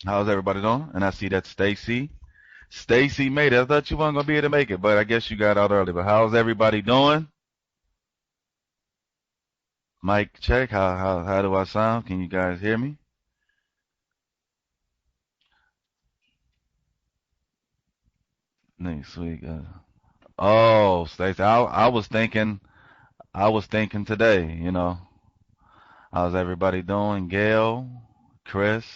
How's everybody doing? And I see that Stacy. Stacy made it. I thought you weren't gonna be able to make it, but I guess you got out early. But how's everybody doing? Mic check. How do I sound? Can you guys hear me? Next week. Oh, Stacy, I was thinking today. How's everybody doing? Gail, Chris,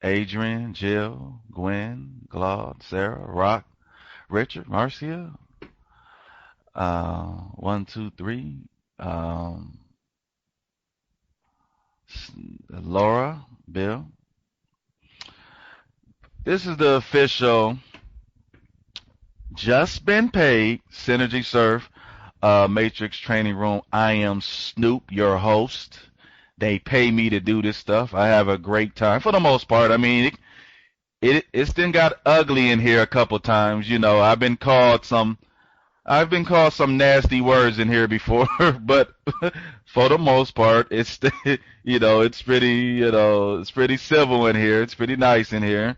Adrian, Jill, Gwen, Claude, Sarah, Rock, Richard, Marcia. 1, 2, 3. Um, Laura, Bill. This is the official, just been paid Synergy Surf Matrix Training Room. I am Snoop, your host. They pay me to do this stuff. I have a great time for the most part. I mean, it's then got ugly in here a couple times. I've been called some nasty words in here before, but for the most part, it's pretty civil in here. It's pretty nice in here.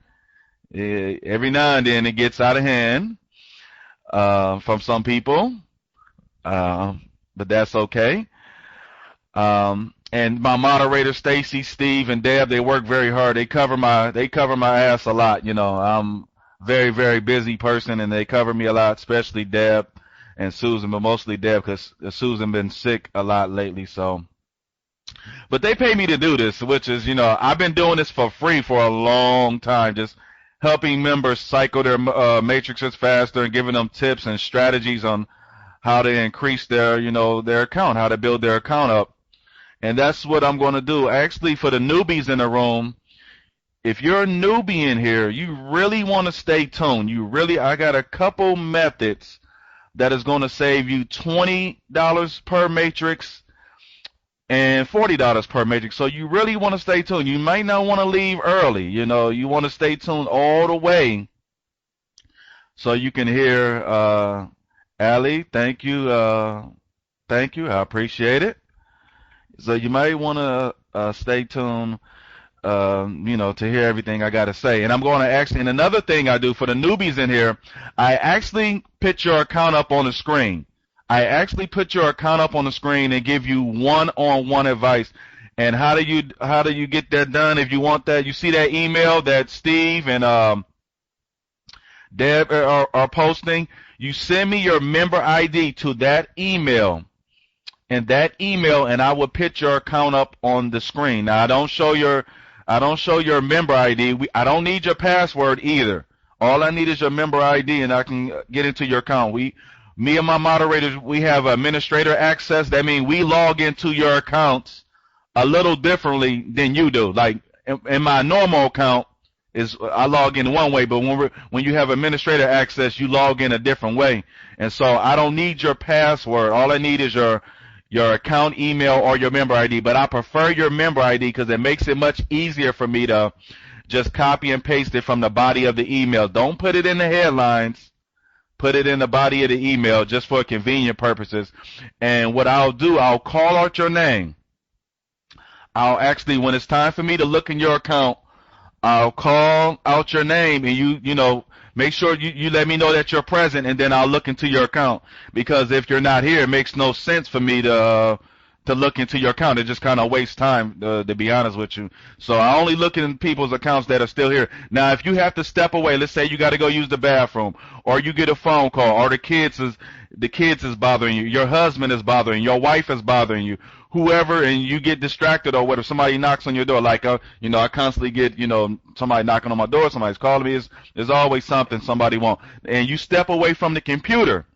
Every now and then it gets out of hand from some people, but that's okay. And my moderators, Stacy, Steve, and Deb, they work very hard. They cover my ass a lot. I'm very, very busy person, and they cover me a lot, especially Deb and Susan, but mostly Deb because Susan been sick a lot lately. So, but they pay me to do this, which is, I've been doing this for free for a long time, just helping members cycle their matrices faster and giving them tips and strategies on how to increase their account, how to build their account up. And that's what I'm going to do. Actually, for the newbies in the room, if you're a newbie in here, you really want to stay tuned. I got a couple methods that is going to save you $20 per matrix and $40 per matrix. So you really want to stay tuned. You might not want to leave early. You want to stay tuned all the way so you can hear Allie. Thank you. Thank you. I appreciate it. So you might want to stay tuned, to hear everything I got to say. And I'm going to and another thing I do for the newbies in here, I actually put your account up on the screen. I actually put your account up on the screen and give you one-on-one advice. And how do you get that done? If you want that, you see that email that Steve and Deb are posting. You send me your member ID to that email. And I will put your account up on the screen. Now I don't show your member ID. I don't need your password either. All I need is your member ID, and I can get into your account. Me and my moderators, we have administrator access. That means we log into your accounts a little differently than you do. Like in my normal account, I log in one way, but when you have administrator access, you log in a different way. And so I don't need your password. All I need is your account email or your member ID, but I prefer your member ID because it makes it much easier for me to just copy and paste it from the body of the email. Don't put it in the headlines. Put it in the body of the email just for convenient purposes. And what I'll do, I'll call out your name. I'll actually, when it's time for me to look in your account, I'll call out your name, and make sure you let me know that you're present, and then I'll look into your account. Because if you're not here, it makes no sense for me to look into your account. It just kind of wastes time, to be honest with you. So I only look in people's accounts that are still here. Now, if you have to step away, let's say you got to go use the bathroom, or you get a phone call, or the kids is bothering you, your husband is bothering you, your wife is bothering you, whoever, and you get distracted, or whether somebody knocks on your door, like I constantly get somebody knocking on my door, somebody's calling me. There's always something somebody wants, and you step away from the computer,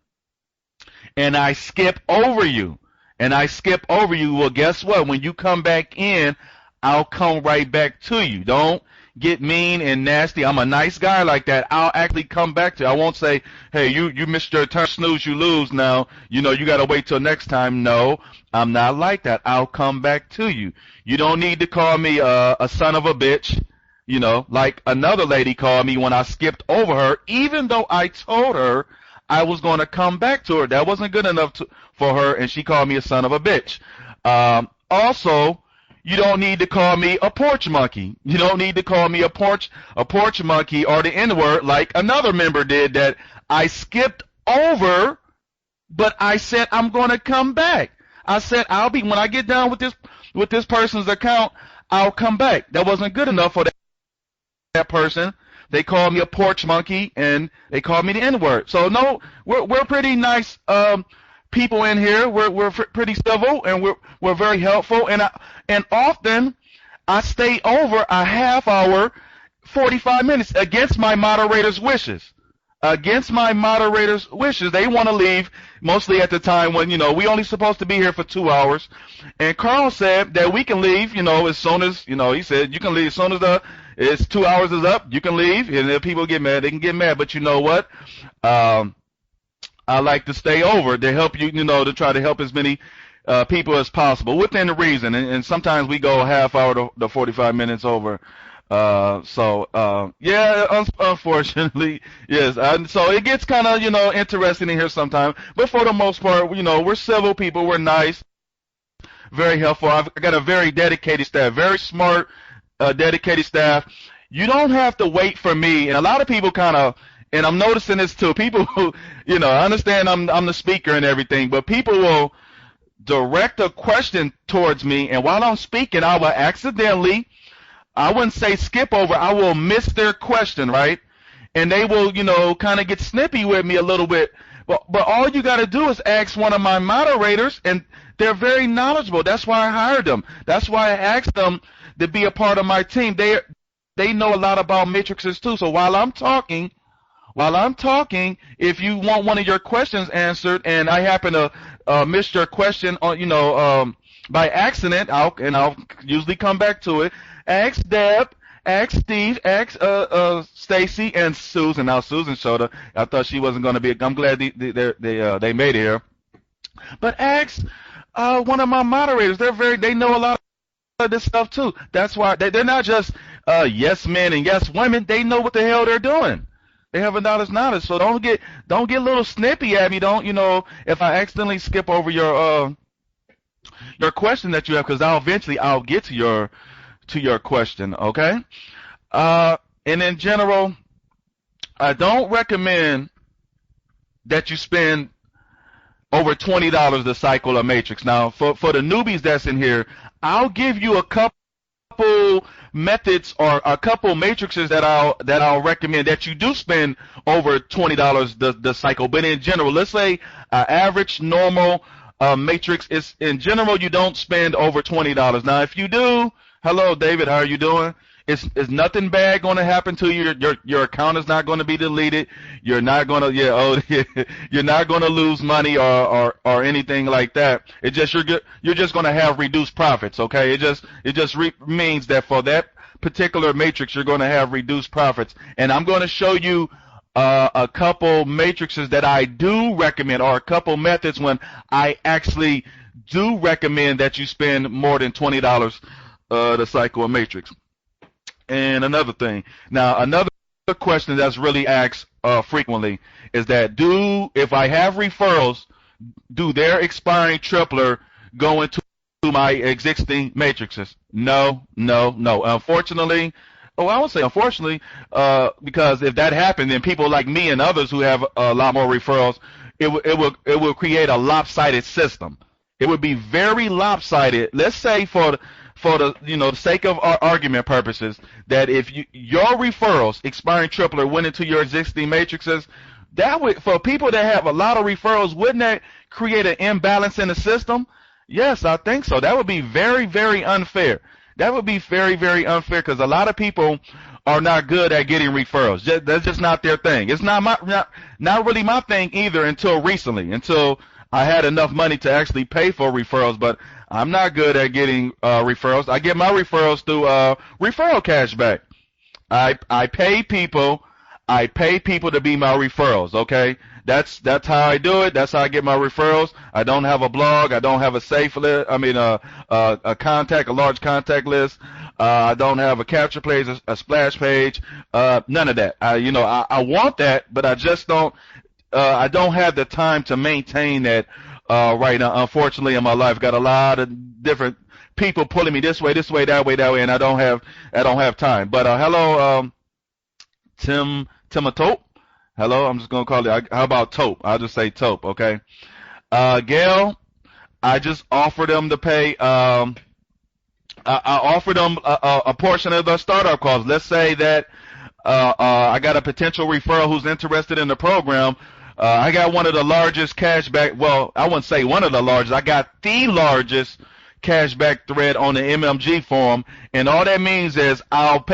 and I skip over you. Well, guess what? When you come back in, I'll come right back to you. Don't get mean and nasty. I'm a nice guy like that. I'll actually come back to you. I won't say, hey, you missed your turn, snooze, you lose. Now, you got to wait till next time. No, I'm not like that. I'll come back to you. You don't need to call me a son of a bitch, like another lady called me when I skipped over her, even though I told her I was going to come back to her. That wasn't good enough for her, and she called me a son of a bitch. Also, you don't need to call me a porch monkey. You don't need to call me a porch monkey or the N-word like another member did that I skipped over, but I said I'm going to come back. I said when I get done with this person's account, I'll come back. That wasn't good enough for that person. They called me a porch monkey and they called me the N-word. So no, we're pretty nice people in here. We're pretty civil and we're very helpful. And often I stay over a half hour, 45 minutes against my moderator's wishes. Against my moderator's wishes. They want to leave mostly at the time when, we only supposed to be here for 2 hours. And Carl said that we can leave, as soon as, he said you can leave as soon as it's 2 hours is up, you can leave. And if people get mad, they can get mad. But you know what? I like to stay over to help you, to try to help as many people as possible within the reason. And sometimes we go a half hour to 45 minutes over. Unfortunately, yes. So it gets kind of, interesting in here sometimes. But for the most part, we're civil people. We're nice, very helpful. I've got a very dedicated staff, very smart, dedicated staff. You don't have to wait for me. And a lot of people and I'm noticing this too. People who, I understand I'm the speaker and everything, but people will direct a question towards me, and while I'm speaking, I will accidentally, I wouldn't say skip over, I will miss their question, right? And they will, kind of get snippy with me a little bit. But all you got to do is ask one of my moderators, and they're very knowledgeable. That's why I hired them. That's why I asked them to be a part of my team. They know a lot about matrices too. So while I'm talking, if you want one of your questions answered, and I happen to miss your question on, by accident, I'll usually come back to it. Ask Deb, ask Steve, ask Stacy, and Susan. Now Susan showed up. I thought she wasn't going to be. I'm glad they made it here. But ask one of my moderators. They know a lot of this stuff too. That's why they're not just yes men and yes women. They know what the hell they're doing. They have a knowledge. So don't get a little snippy at me. Don't if I accidentally skip over your question that you have, because I'll get to your question, okay? And in general, I don't recommend that you spend over $20 to cycle a matrix. Now, for the newbies that's in here, I'll give you a couple methods or a couple matrices that I'll recommend that you do spend over $20 the cycle. But in general, let's say average normal matrix is, in general, you don't spend over $20. Now, if you do, hello, David. How are you doing? It's nothing bad going to happen to you. Your account is not going to be deleted. You're not going to you're not going to lose money or anything like that. It just you're just going to have reduced profits. Okay. It just means that for that particular matrix you're going to have reduced profits. And I'm going to show you a couple matrices that I do recommend, or a couple methods when I actually do recommend that you spend more than $20 to cycle a matrix. And another thing, now another question that's really asked frequently is that if I have referrals, do their expiring tripler go into my existing matrices? No. Unfortunately, I won't say unfortunately, because if that happened, then people like me and others who have a lot more referrals, it will create a lopsided system. It would be very lopsided. Let's say for the sake of our argument purposes, that if your referrals expiring tripler went into your existing matrices, that would, for people that have a lot of referrals, wouldn't that create an imbalance in the system? Yes, I think so. That would be very, very unfair. That would be very, very unfair, because a lot of people are not good at getting referrals. That's just not their thing. It's not really my thing either until recently, until I had enough money to actually pay for referrals. But I'm not good at getting referrals. I get my referrals through referral cashback. I pay people to be my referrals. Okay, that's how I do it. That's how I get my referrals. I don't have a blog. I don't have a safe list. I mean a large contact list. I don't have a capture page, a splash page. None of that. I want that, but I just don't. I don't have the time to maintain that right now. Unfortunately, in my life, got a lot of different people pulling me this way, that way, and I don't have time. But hello, Timatope. Hello, I'm just gonna call it. How about Tope? I'll just say Tope, okay? Gail, I just offered them to pay. I offered them a portion of the startup cost. Let's say that I got a potential referral who's interested in the program. I got one of the largest cashback. Well, I wouldn't say one of the largest. I got the largest cashback thread on the MMG forum, and all that means is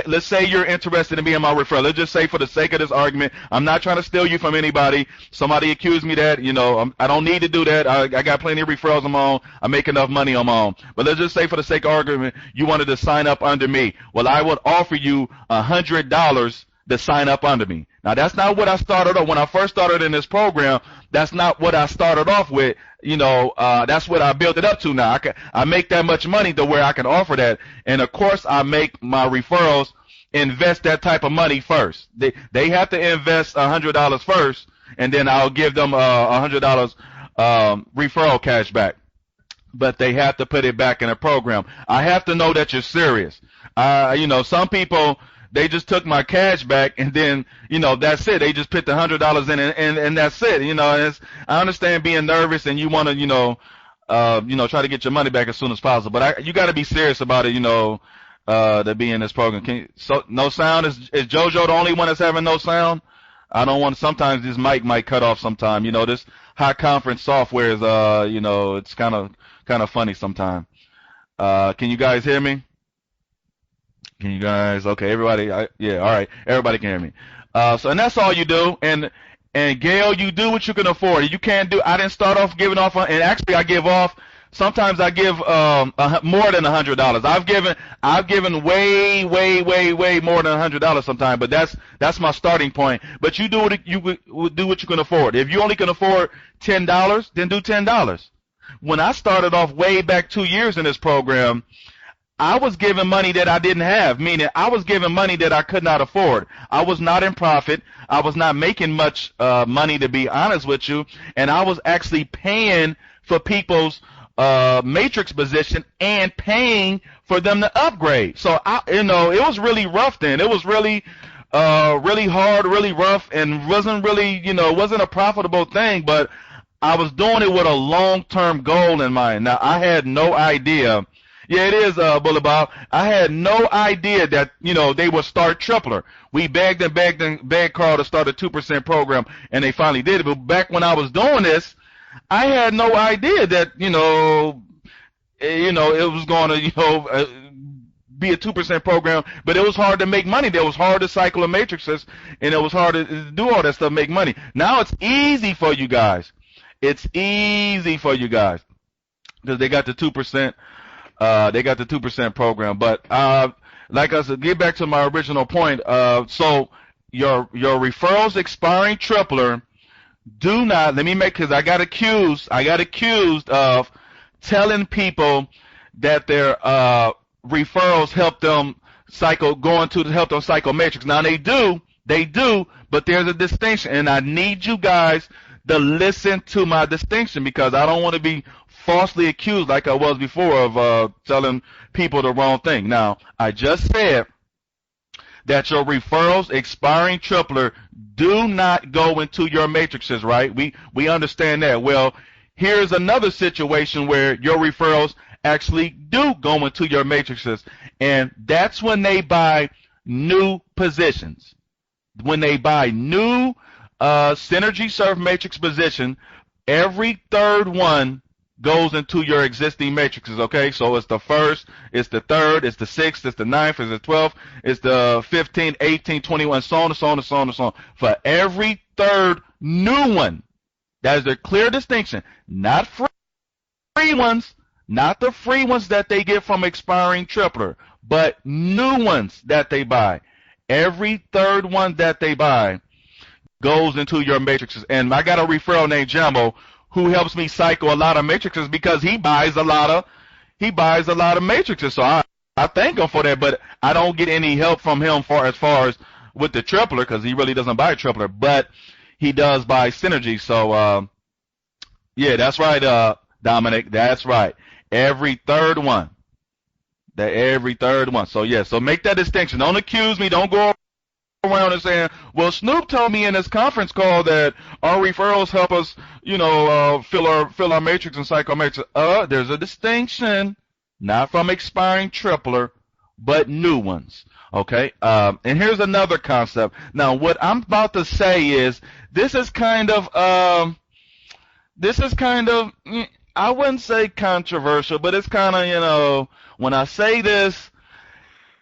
let's say you're interested in being my referral. Let's just say, for the sake of this argument, I'm not trying to steal you from anybody. Somebody accused me that, I don't need to do that. I got plenty of referrals on my own. I make enough money on my own. But let's just say, for the sake of argument, you wanted to sign up under me. Well, I would offer you $100 to sign up under me. Now, that's not what I started off when I first started in this program. That's not what I started off with. That's what I built it up to now. I make that much money to where I can offer that. And of course, I make my referrals invest that type of money first. They have to invest $100 first, and then I'll give them $100 referral cash back. But they have to put it back in a program. I have to know that you're serious. Some people, they just took my cash back, and then, that's it. They just put the $100 in, and that's it. I understand being nervous, and you want to, try to get your money back as soon as possible. But you got to be serious about it, to be in this program. No sound? Is JoJo the only one that's having no sound? I don't want. Sometimes this mic might cut off sometime. This high conference software is, it's kind of funny sometimes. Can you guys hear me? Can you guys? Okay, everybody. Yeah, all right. Everybody can hear me. And that's all you do. And Gail, you do what you can afford. You can't do. I didn't start off giving off, and actually I give off. Sometimes I give more than $100. I've given way more than $100 sometimes. But that's my starting point. But you do what you can afford. If you only can afford $10, then do $10. When I started off way back 2 years in this program, I was giving money that I didn't have, meaning I was giving money that I could not afford. I was not in profit. I was not making much money, to be honest with you, and I was actually paying for people's matrix position and paying for them to upgrade. So it was really rough then. It was really hard, really rough, and wasn't really, wasn't a profitable thing, but I was doing it with a long-term goal in mind. Now, I had no idea. Yeah, it is, Bullet Bob. I had no idea that, they would start Tripler. We begged Carl to start a 2% program, and they finally did it. But back when I was doing this, I had no idea that, it was going to, be a 2% program, but it was hard to make money. It was hard to cycle the matrices, and it was hard to do all that stuff, make money. Now it's easy for you guys. It's easy for you guys because they got the 2%. They got the 2% program, but like I said, get back to my original point. So your referrals expiring tripler, do not. Let me make, because I got accused of telling people that their referrals help them help them cycle matrix. Now they do, but there's a distinction, and I need you guys to listen to my distinction because I don't want to be falsely accused like I was before of telling people the wrong thing. Now, I just said that your referrals expiring tripler do not go into your matrices, right? We understand that. Well, here's another situation where your referrals actually do go into your matrices, and that's when they buy new positions. When they buy new Synergy Surf Matrix position, every third one goes into your existing matrices, okay? So it's the first, it's the third, it's the sixth, it's the ninth, it's the 12th, it's the 15th, 18th, 21, so on and so on and so on and so on. For every third new one, that is a clear distinction. Not free ones, not the free ones that they get from expiring tripler, but new ones that they buy. Every third one that they buy goes into your matrices. And I got a referral named Jambo who helps me cycle a lot of matrices because he buys a lot of matrices. So I thank him for that, but I don't get any help from him as far as with the tripler because he really doesn't buy tripler, but he does buy Synergy. So yeah, that's right, Dominic. That's right. Every third one. That every third one. So yeah, so make that distinction. Don't accuse me. Don't go around and saying, well, Snoop told me in his conference call that our referrals help us, fill our matrix and psychomatrix. There's a distinction, not from expiring tripler, but new ones. Okay. And here's another concept. Now, what I'm about to say is this is kind of I wouldn't say controversial, but it's kind of, when I say this,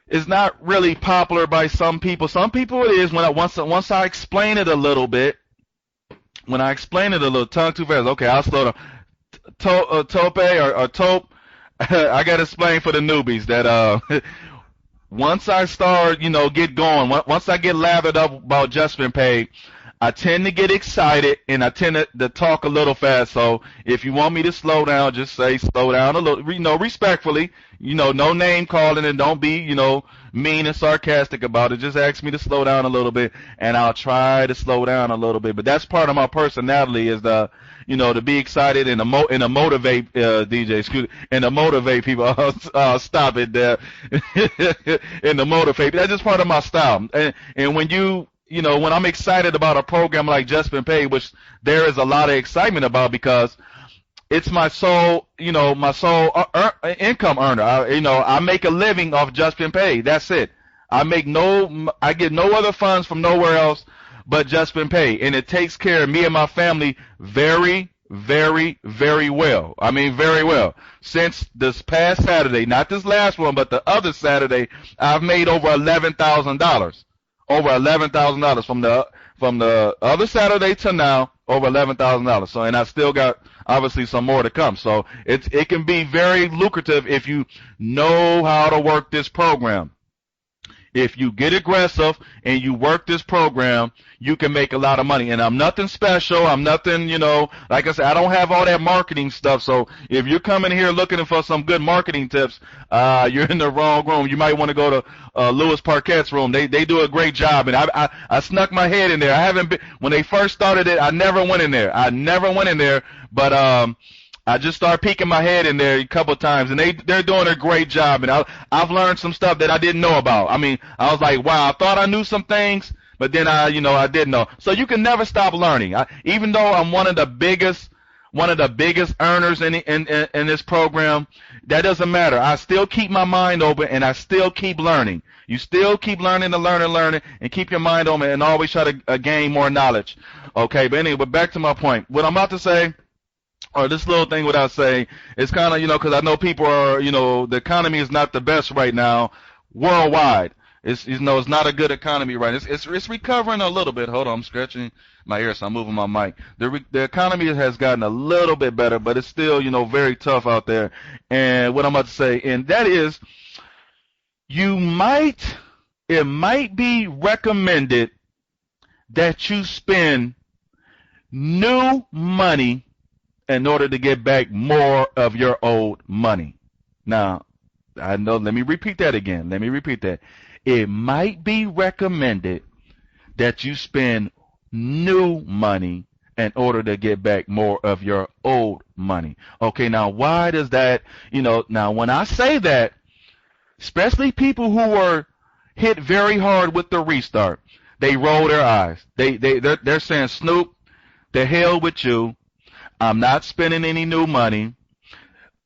it's not really popular by some people. Some people it is. Once I explain it a little bit, when I explain it a little, tongue too fast. Okay, I'll slow down. Tope or Tope. I gotta explain for the newbies that once I start, get going. Once I get lathered up about Just Been Paid, I tend to get excited and I tend to talk a little fast. So if you want me to slow down, just say slow down a little, respectfully, no name calling, and don't be, mean and sarcastic about it. Just ask me to slow down a little bit and I'll try to slow down a little bit. But that's part of my personality is to be excited and to motivate, DJ, and to motivate people. Stop it there. And to motivate. That's just part of my style. And when when I'm excited about a program like Just Been Paid, which there is a lot of excitement about because it's my sole income earner. I make a living off Just Been Paid. That's it. I get no other funds from nowhere else but Just Been Paid. And it takes care of me and my family very, very, very well. I mean, very well. Since this past Saturday, not this last one, but the other Saturday, I've made over $11,000. Over $11,000 from the other Saturday to now, over $11,000. So, and I still got obviously some more to come. So it can be very lucrative if you know how to work this program. If you get aggressive and you work this program, you can make a lot of money. And I'm nothing special. I'm nothing, like I said, I don't have all that marketing stuff. So if you're coming here looking for some good marketing tips, you're in the wrong room. You might want to go to Louis Parquette's room. They do a great job. And I snuck my head in there. I haven't been, when they first started it, I never went in there. But I just started peeking my head in there a couple of times, and they're doing a great job. And I've learned some stuff that I didn't know about. I mean, I was like, wow, I thought I knew some things, but then I didn't know. So you can never stop learning. Even though I'm one of the biggest earners in this program, that doesn't matter. I still keep my mind open, and I still keep learning. You still keep learning and learning, and keep your mind open, and always try to gain more knowledge. Okay, but anyway, but back to my point. What I'm about to say, or this little thing what I say, it's kind of, because I know people are, the economy is not the best right now worldwide. It's not a good economy right now. It's recovering a little bit. Hold on, I'm scratching my ear, so I'm moving my mic. The economy has gotten a little bit better, but it's still, very tough out there. And what I'm about to say, and that is, it might be recommended that you spend new money in order to get back more of your old money. Now, let me repeat that again. It might be recommended that you spend new money in order to get back more of your old money. Okay, now why does that, now when I say that, especially people who were hit very hard with the restart, they roll their eyes. They're saying, Snoop, the hell with you. I'm not spending any new money.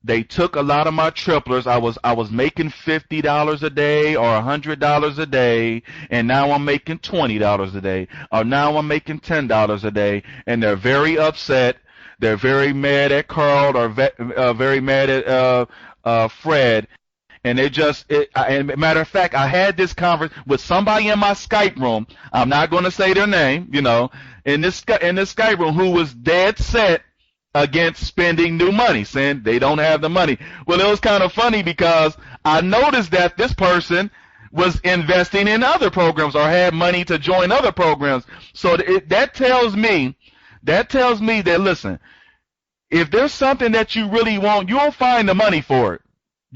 They took a lot of my triplers. I was making $50 a day or $100 a day, and now I'm making $20 a day, or now I'm making $10 a day, and they're very upset. They're very mad at Carl, or very mad at Fred. And and matter of fact, I had this conference with somebody in my Skype room. I'm not going to say their name, in this Skype room, who was dead set against spending new money, saying they don't have the money. Well, it was kind of funny because I noticed that this person was investing in other programs or had money to join other programs. So that tells me that, listen, if there's something that you really want, you'll find the money for it.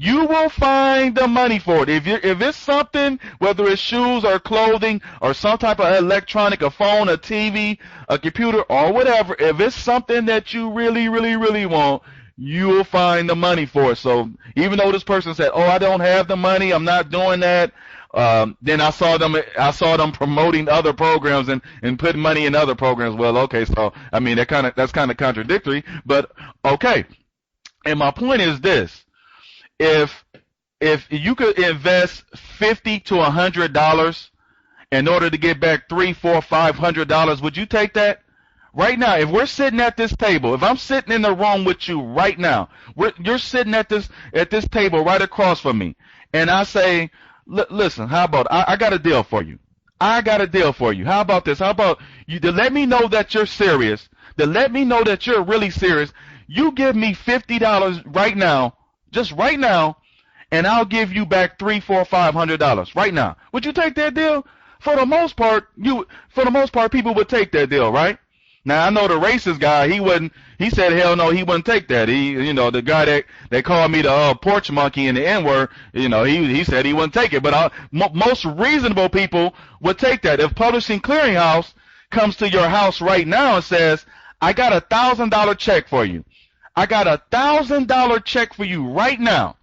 You will find the money for it. If it's something, whether it's shoes or clothing or some type of electronic, a phone, a TV, a computer, or whatever, if it's something that you really, really, really want, you'll find the money for it. So even though this person said, "Oh, I don't have the money, I'm not doing that," then I saw them promoting other programs and putting money in other programs. Well, okay, so I mean that's kind of contradictory, but okay. And my point is this: if you could invest $50 to $100 in order to get back $300, $400, $500, would you take that? Right now, if we're sitting at this table, if I'm sitting in the room with you right now, you're sitting at this table right across from me, and I say, listen, how about I got a deal for you. I got a deal for you. How about this? How about you to let me know that you're serious, to let me know that you're really serious. You give me $50 right now, just right now, and I'll give you back $300, $400, $500 right now. Would you take that deal? For the most part, people would take that deal, right? Now I know the racist guy, he said hell no, he wouldn't take that. The guy that called me the porch monkey and the N-word, he said he wouldn't take it. But most reasonable people would take that. If Publishing Clearinghouse comes to your house right now and says, I got a $1,000 check for you. I got a $1,000 check for you right now,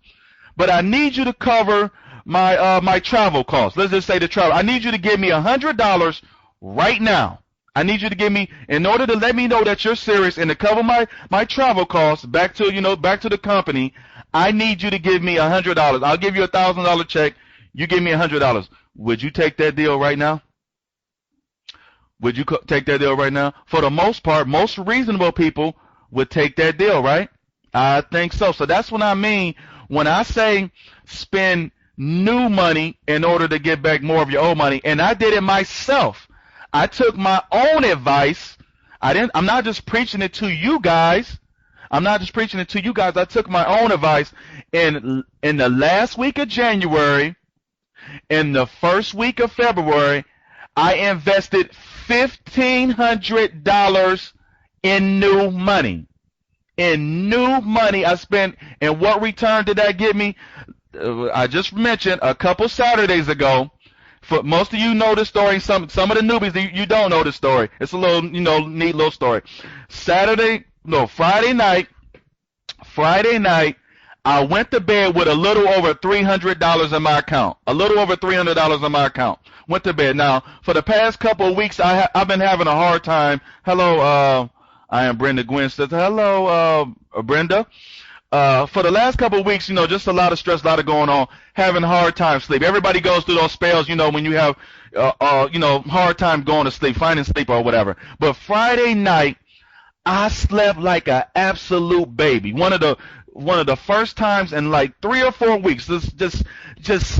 but I need you to cover my travel costs. Let's just say the travel. I need you to give me $100 right now. I need you to give me, in order to let me know that you're serious and to cover my travel costs back to the company, I need you to give me $100. I'll give you a $1,000 check. You give me $100. Would you take that deal right now? Would you take that deal right now? For the most part, most reasonable people would take that deal, right? I think so. So that's what I mean when I say spend new money in order to get back more of your old money. And I did it myself. I took my own advice. I'm not just preaching it to you guys. I took my own advice. In the last week of January, in the first week of February, I invested $1,500 in new money. I spent, and what return did that give me? I just mentioned a couple Saturdays ago. For most of you know the story. Some of the newbies, you don't know the story. It's a little, neat little story. Friday night, I went to bed with a little over $300 in my account. Went to bed. Now, for the past couple of weeks, I've been having a hard time. Hello, I am Brenda Gwen. Says hello, Brenda. For the last couple of weeks, just a lot of stress, a lot of going on, having a hard time sleep. Everybody goes through those spells, when you have, hard time going to sleep, finding sleep or whatever. But Friday night, I slept like an absolute baby. One of the first times in like 3 or 4 weeks, just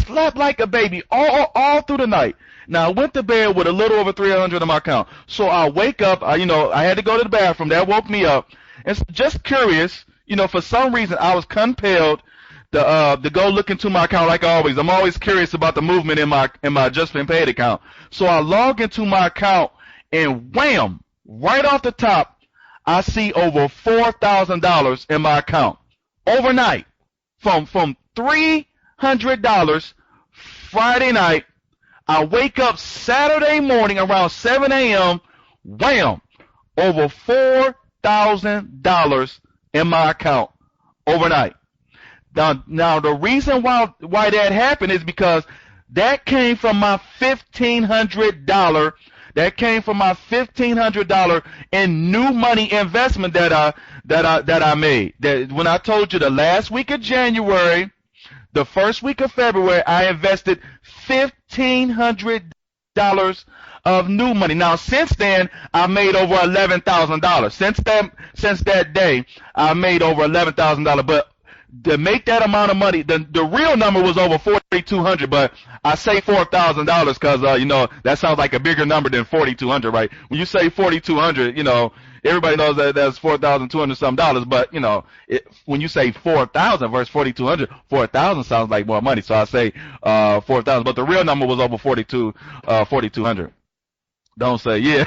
slept like a baby all through the night. Now I went to bed with a little over $300 in my account. So I wake up, I had to go to the bathroom. That woke me up. And just curious. For some reason, I was compelled to go look into my account like always. I'm always curious about the movement in my just been paid account. So I log into my account and wham, right off the top, I see over $4,000 in my account overnight from $300 Friday night. I wake up Saturday morning around 7 a.m. Wham, over $4,000 in my account overnight. Now the reason why that happened is because that came from my $1,500. That came from my $1,500 in new money investment that I made. That when I told you the last week of January, the first week of February, I invested $1,500 of new money. Now, since then, I made over $11,000. Since that day, I made over $11,000. But to make that amount of money, the real number was over $4,200. But I say $4,000 because that sounds like a bigger number than $4,200, right? When you say $4,200, everybody knows that that's $4,200 some dollars. But when you say 4,000 versus 4,200, 4,000 sounds like more money. So I say 4,000. But the real number was over 4,200. Don't say yeah.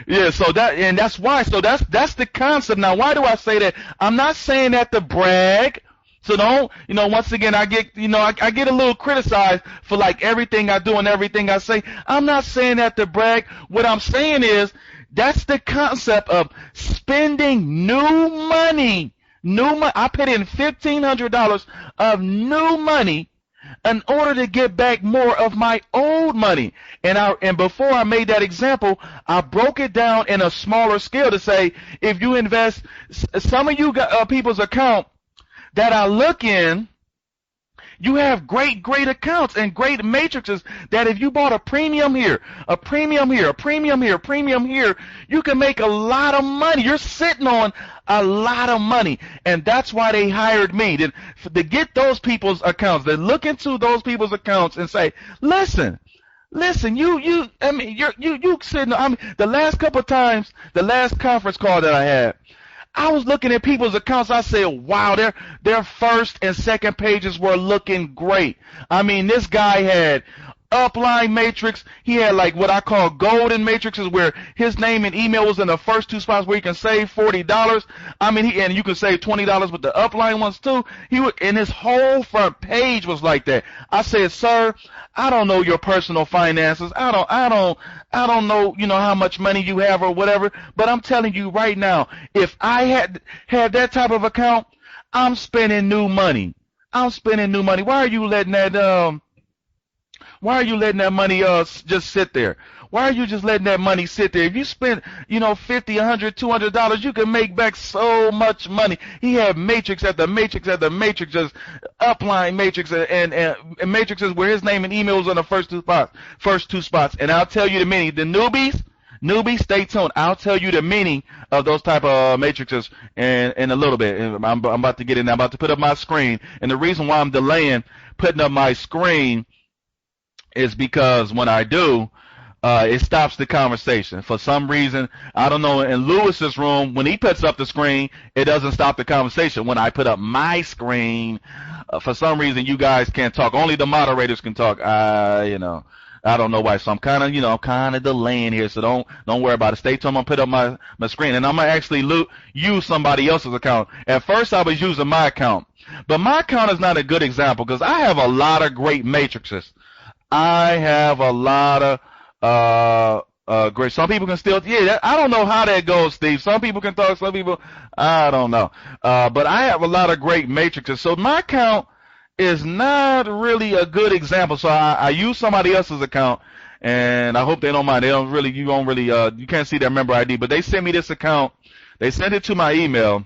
yeah. So that's why. So that's the concept. Now, why do I say that? I'm not saying that to brag. So don't, once again, I get a little criticized for like everything I do and everything I say. I'm not saying that to brag. What I'm saying is That's the concept of spending new money. New money. I put in $1,500 of new money in order to get back more of my old money. And before I made that example, I broke it down in a smaller scale to say, if you invest, some of you people's account that I look in, you have great accounts and great matrices that if you bought a premium here, a premium here, a premium here, a premium here, you can make a lot of money. You're sitting on a lot of money. And that's why they hired me to get those people's accounts, to look into those people's accounts and say, listen, you sitting, the last couple of times, the last conference call that I had, I was looking at people's accounts. I said, wow, their first and second pages were looking great. I mean, this guy had upline matrix. He had like what I call golden matrices where his name and email was in the first two spots where you can save $40. I mean, and you can save $20 with the upline ones too. And his whole front page was like that. I said, sir, I don't know your personal finances. I don't know, how much money you have or whatever, but I'm telling you right now, if I had that type of account, I'm spending new money. Why are you letting that money just sit there? Why are you just letting that money sit there? If you spend, $50, $100, $200, you can make back so much money. He had matrix after matrix after matrix, just upline matrix and matrices where his name and email was on the first two spots. And I'll tell you the meaning. The newbies, stay tuned. I'll tell you the meaning of those type of matrices in a little bit. I'm about to get in. I'm about to put up my screen. And the reason why I'm delaying putting up my screen is because when I do, it stops the conversation. For some reason, I don't know, in Lewis's room, when he puts up the screen, it doesn't stop the conversation. When I put up my screen, for some reason, you guys can't talk. Only the moderators can talk. I don't know why. So I'm kind of delaying here. So don't worry about it. Stay tuned. I'm gonna put up my screen, and I'm gonna actually use somebody else's account. At first, I was using my account, but my account is not a good example because I have a lot of great matrices. I have a lot of great. Some people can still, I don't know how that goes, Steve. Some people can talk, some people, I don't know. But I have a lot of great matrices. So my account is not really a good example. So I use somebody else's account, and I hope they don't mind. You can't see their member ID, but they sent me this account. They sent it to my email,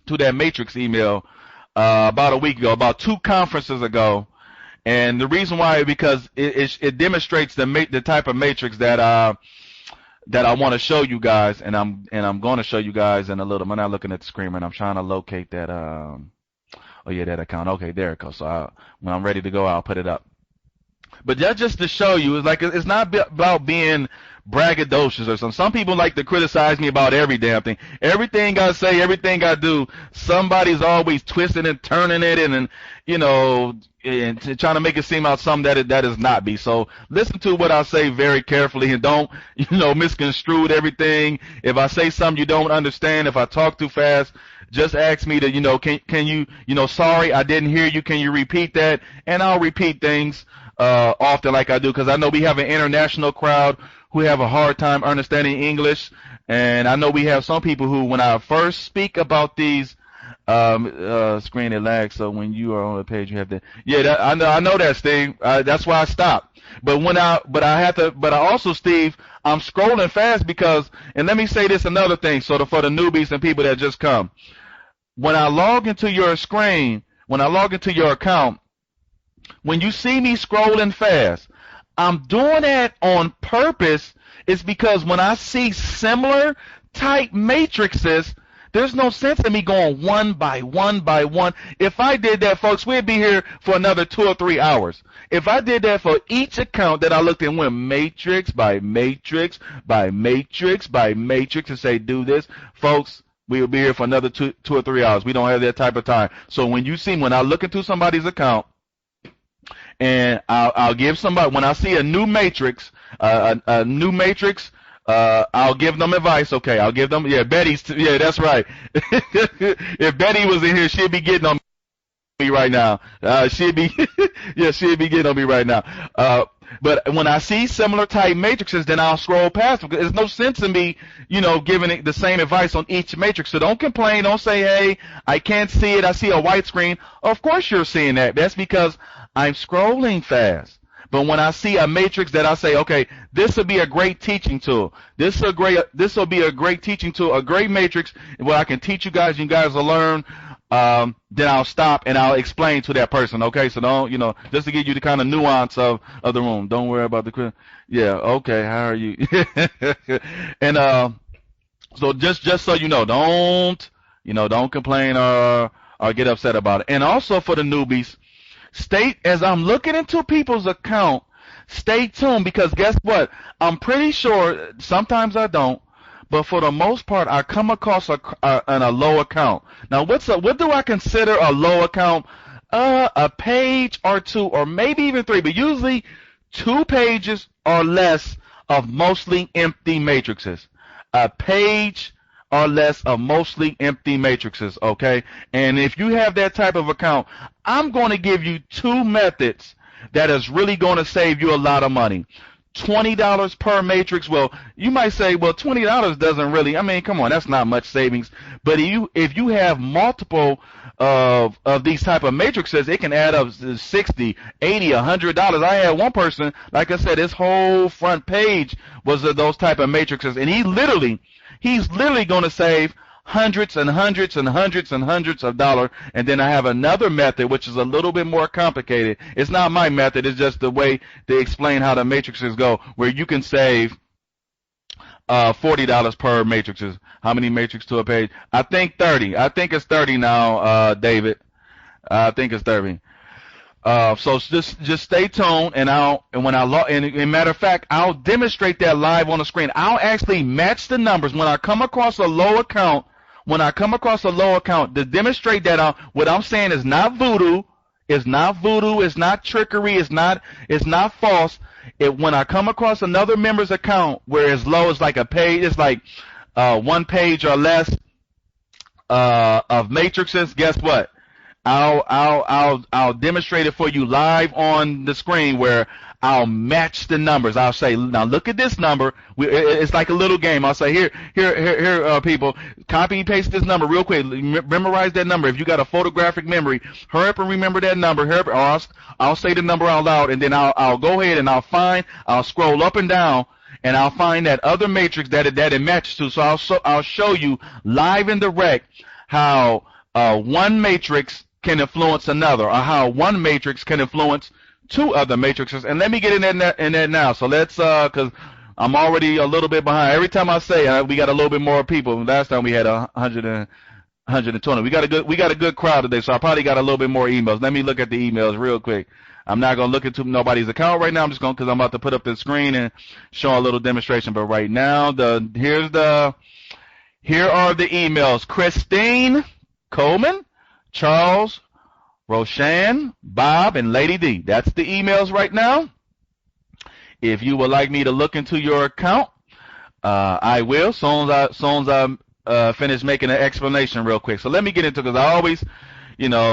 to that matrix email, about a week ago, about 2 conferences ago. And the reason why is because it demonstrates the type of matrix that I want to show you guys, and I'm going to show you guys in a little. I'm not looking at the screen, and I'm trying to locate that. That account. Okay, there it goes. So when I'm ready to go, I'll put it up. But that's just to show you, it's not about being braggadocious or something. Some people like to criticize me about every damn thing. Everything I say, everything I do, somebody's always twisting and turning it and trying to make it seem like something that is not be. So listen to what I say very carefully and don't, misconstrue everything. If I say something you don't understand, if I talk too fast, just ask me to, can you, sorry, I didn't hear you. Can you repeat that? And I'll repeat things often like I do, because I know we have an international crowd who have a hard time understanding English, and I know we have some people who, when I first speak about these screen it lags, so when you are on the page you have to, I know that, Steve. That's why I stopped. But I also, Steve, I'm scrolling fast because, and let me say this another thing, so for the newbies and people that just come, when I log into your screen, when I log into your account, when you see me scrolling fast, I'm doing that on purpose. It's because when I see similar type matrices, there's no sense in me going one by one by one. If I did that, folks, we'd be here for another 2 or 3 hours. If I did that for each account that I looked in, went matrix by matrix by matrix by matrix, and say, do this, folks, we'll be here for another 2 or 3 hours. We don't have that type of time. So when I look into somebody's account, and I'll give somebody, when I see a new matrix, I'll give them advice. Okay, I'll give them, that's right. If Betty was in here, she'd be getting on me right now. She'd be getting on me right now. But when I see similar type matrices, then I'll scroll past them. There's no sense in me, giving it the same advice on each matrix. So don't complain. Don't say, hey, I can't see it. I see a white screen. Of course you're seeing that. That's because I'm scrolling fast. But when I see a matrix that I say, okay, this will be a great teaching tool. This will be a great teaching tool, a great matrix where I can teach you guys. You guys will learn. Then I'll stop and I'll explain to that person. Okay, so don't, just to give you the kind of nuance of the room. Don't worry about the, yeah, okay, how are you? And so just so you know, don't complain or get upset about it. And also for the newbies, as I'm looking into people's account, stay tuned, because guess what? I'm pretty sure, sometimes I don't, but for the most part, I come across a low account. Now, what do I consider a low account? A page or two, or maybe even 3, but usually 2 pages or less of mostly empty matrices. A page or less of mostly empty matrices, okay? And if you have that type of account, I'm going to give you 2 methods that is really going to save you a lot of money. $20 per matrix. Well, you might say, well, $20 doesn't really, I mean, come on, that's not much savings. But if you have multiple of these type of matrices, it can add up to $60, $80, $100. I had one person, like I said, his whole front page was of those type of matrices, and he's literally going to save hundreds and hundreds and hundreds and hundreds of dollars. And then I have another method which is a little bit more complicated. It's not my method, it's just the way they explain how the matrices go, where you can save $40 per matrices. How many matrices to a page? I think 30. I think it's 30 now, David. I think it's 30. So just stay tuned, and matter of fact, I'll demonstrate that live on the screen. I'll actually match the numbers when I come across a low account. To demonstrate that what I'm saying is not voodoo. It's not voodoo. It's not trickery. It's not false. When I come across another member's account where as low as like a page, it's like 1 page or less of matrices. Guess what? I'll demonstrate it for you live on the screen, where I'll match the numbers. I'll say, now look at this number. It's like a little game. I'll say, here, people, copy and paste this number real quick. Memorize that number. If you got a photographic memory, hurry up and remember that number. Hurry up, or I'll say the number out loud, and then I'll go ahead and I'll scroll up and down, and I'll find that other matrix that it matches to. So I'll show you live and direct how one matrix can influence another, or how one matrix can influence 2 other matrices. And let me get in that now. So let's, because I'm already a little bit behind. Every time I say we got a little bit more people. Last time we had 120. We got a good crowd today, so I probably got a little bit more emails. Let me look at the emails real quick. I'm not gonna look into nobody's account right now. I'm just going, because I'm about to put up the screen and show a little demonstration. But right now, here are the emails: Christine Coleman, Charles, Roshan, Bob, and Lady D. That's the emails right now. If you would like me to look into your account, I will, soon as I finish making an explanation real quick. So let me get into it, because I always,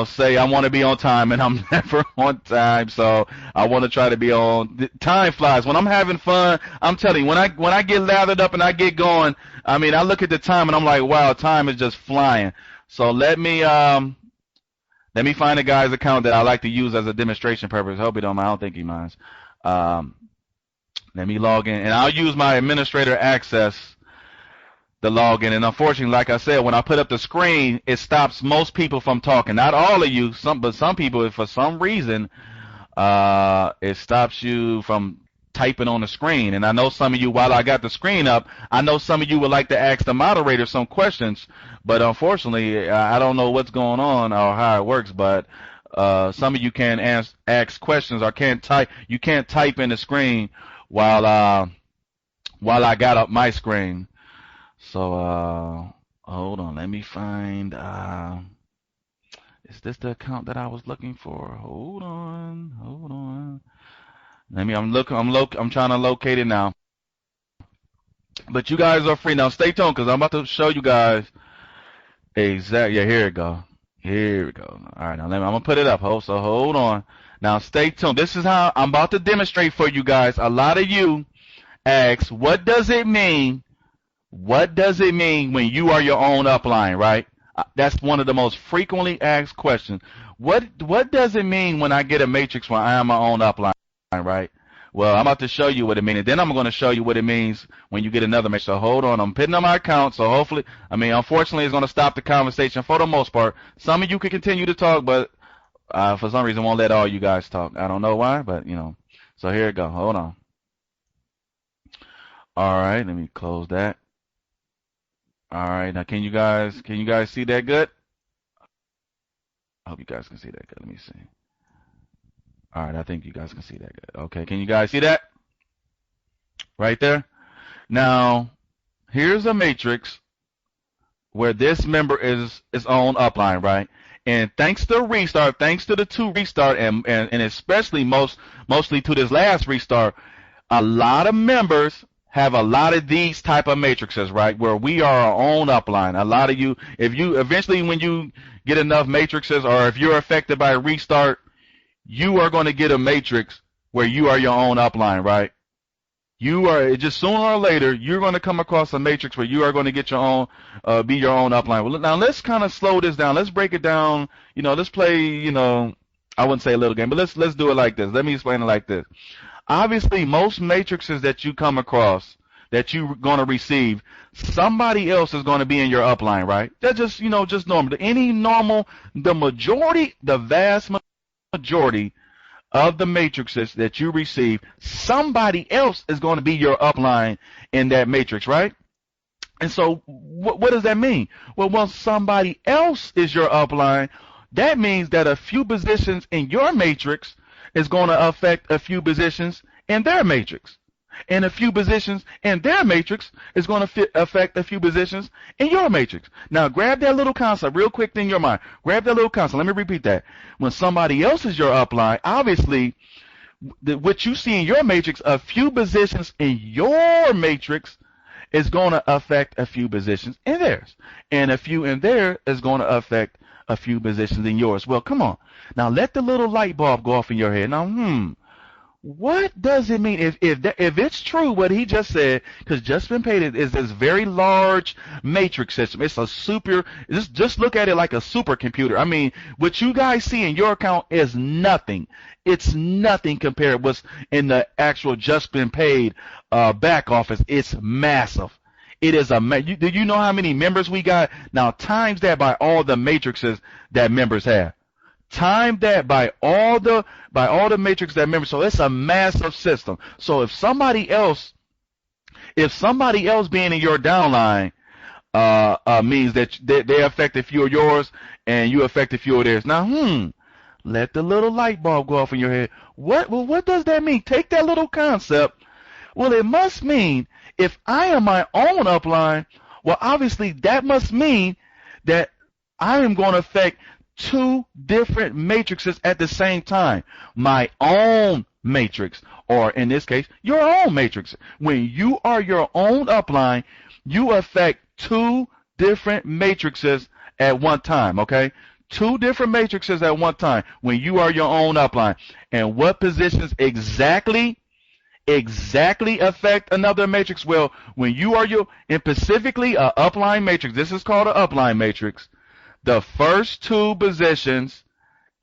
say I want to be on time, and I'm never on time. So I want to try to be on. Time flies. When I'm having fun, I'm telling you, when I get lathered up and I get going, I mean, I look at the time and I'm like, wow, time is just flying. So let me find a guy's account that I like to use as a demonstration purpose. Hope he don't mind. I don't think he minds. Let me log in, and I'll use my administrator access to log in. And unfortunately, like I said, when I put up the screen, it stops most people from talking. Not all of you, but some people, if for some reason, it stops you from typing on the screen. And I know some of you, while I got the screen up, I know some of you would like to ask the moderator some questions, but unfortunately, I don't know what's going on or how it works, but some of you can't ask questions or can't type. You can't type in the screen while I got up my screen. So hold on, let me find. Is this the account that I was looking for? Hold on. I'm trying to locate it now. But you guys are free now. Stay tuned, because I'm about to show you guys exactly. Yeah, here we go. All right, now I'm gonna put it up. So hold on. Now stay tuned. This is how I'm about to demonstrate for you guys. A lot of you ask, what does it mean? What does it mean when you are your own upline, right? That's one of the most frequently asked questions. What does it mean when I get a matrix when I am my own upline, right? Well, I'm about to show you what it means, and then I'm going to show you what it means when you get another matrix. So hold on, I'm putting on my account, so hopefully, unfortunately, it's going to stop the conversation for the most part. Some of you can continue to talk, but for some reason, won't let all you guys talk. I don't know why, but So here it go. Hold on. All right, let me close that. All right, now can you guys see that good? I hope you guys can see that good. Let me see. All right, I think you guys can see that good. Okay, can you guys see that? Right there? Now, here's a matrix where this member is on upline, right? And thanks to restart, thanks to the 2 restart, and especially mostly to this last restart, a lot of members have a lot of these type of matrices, right? Where we are our own upline. A lot of you, if you eventually when you get enough matrices, or if you're affected by a restart, you are going to get a matrix where you are your own upline, right? You are just sooner or later you're going to come across a matrix where you are going to get your own, be your own upline. Well, now let's kind of slow this down. Let's break it down. Let's play. I wouldn't say a little game, but let's do it like this. Let me explain it like this. Obviously, most matrices that you come across that you're going to receive, somebody else is going to be in your upline, right? That's just normal. The vast majority of the matrices that you receive, somebody else is going to be your upline in that matrix, right? And so what does that mean? Well, once somebody else is your upline, that means that a few positions in your matrix is going to affect a few positions in their matrix. And a few positions in their matrix is going to affect a few positions in your matrix. Now, grab that little concept real quick in your mind. Grab that little concept. Let me repeat that. When somebody else is your upline, obviously, what you see in your matrix, a few positions in your matrix is going to affect a few positions in theirs. And a few in there is going to affect a few positions in yours. Well, come on. Now, let the little light bulb go off in your head. Now, what does it mean if it's true what he just said? Because just been paid is this very large matrix system. It's a just look at it like a supercomputer. What you guys see in your account is nothing. It's nothing compared to what's in the actual just been paid back office. It's massive. It is do you know how many members we got? Now times that by all the matrices that members have. Time that by all the matrix that members. So it's a massive system. So if somebody else being in your downline means that they affect a few of yours and you affect a few of theirs. Now, let the little light bulb go off in your head. What does that mean? Take that little concept. Well, it must mean if I am my own upline, well, obviously that must mean that I am going to affect 2 different matrices at the same time. My own matrix, or in this case, your own matrix. When you are your own upline, you affect 2 different matrices at one time, okay? 2 different matrices at one time when you are your own upline. And what positions exactly affect another matrix? Well, when you are and specifically a upline matrix, this is called an upline matrix, the first 2 positions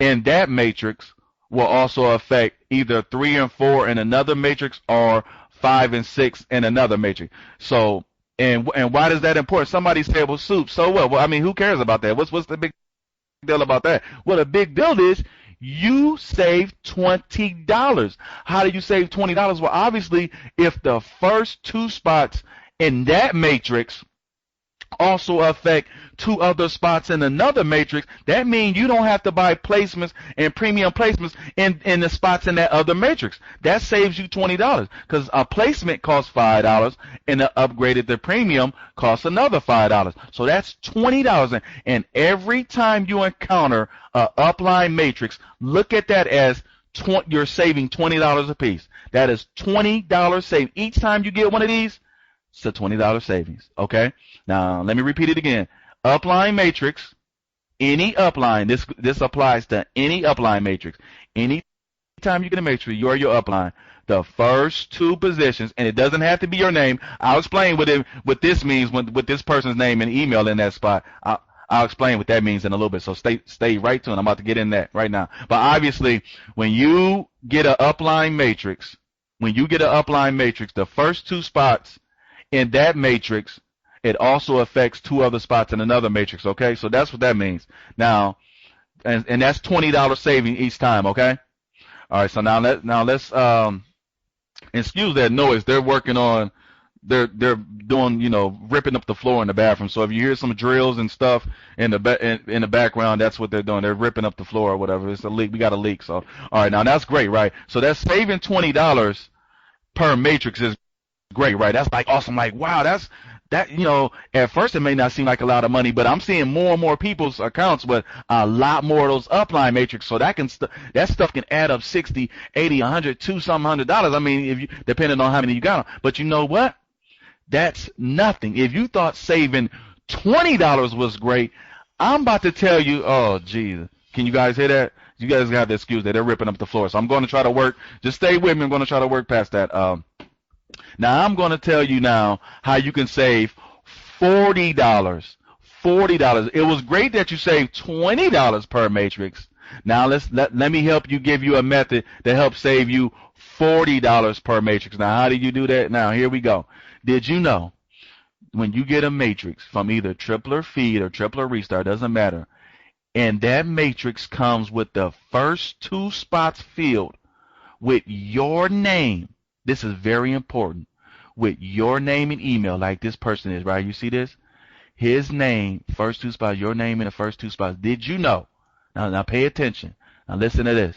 in that matrix will also affect either 3 and 4 in another matrix or 5 and 6 in another matrix. So, and why is that important? Somebody said, well, soup, so what? Well, who cares about that? What's the big deal about that? Well, the big deal is you save $20. How do you save $20? Well, obviously, if the first 2 spots in that matrix also affect 2 other spots in another matrix, that means you don't have to buy placements and premium placements in the spots in that other matrix. That saves you $20 because a placement costs $5 and the upgraded the premium costs another $5. So that's $20. And every time you encounter a upline matrix, look at that as you're saving $20 a piece. That is $20 save. Each time you get one of these, it's a $20 savings. Okay? Now, let me repeat it again. Upline matrix, any upline, this applies to any upline matrix. Any Anytime you get a matrix, you are your upline. The first two positions, and it doesn't have to be your name. I'll explain what this means with this person's name and email in that spot. I'll explain what that means in a little bit. So stay right tuned. I'm about to get in that right now. But obviously, when you get an upline matrix, the first two spots in that matrix, it also affects two other spots in another matrix. Okay, so that's what that means. Now, and that's $20 saving each time. Okay. All right. So now let's excuse that noise. They're working on. They're doing, ripping up the floor in the bathroom. So if you hear some drills and stuff in the background, that's what they're doing. They're ripping up the floor or whatever. It's a leak. We got a leak. So all right, now that's great, right? So that's saving $20 per matrix is great, right? That's like awesome. Like wow, that. At first it may not seem like a lot of money, but I'm seeing more and more people's accounts with a lot more of those upline matrix. So that stuff can add up 60, 80, 100, $200. I mean, if you depending on how many you got. But you know what? That's nothing. If you thought saving $20 was great, I'm about to tell you. Oh, geez, can you guys hear that? You guys got the excuse that they're ripping up the floor. So I'm going to try to work. Just stay with me. I'm going to try to work past that. Now I'm going to tell you now how you can save $40. $40. It was great that you saved $20 per matrix. Now let me help you, give you a method that helps save you $40 per matrix. Now how do you do that? Now here we go. Did you know when you get a matrix from either tripler feed or tripler restart, doesn't matter, and that matrix comes with the first two spots filled with your name. This is very important. With your name and email, like this person is, right? You see this? His name, first two spots, your name in the first two spots. Did you know? Now pay attention. Now listen to this.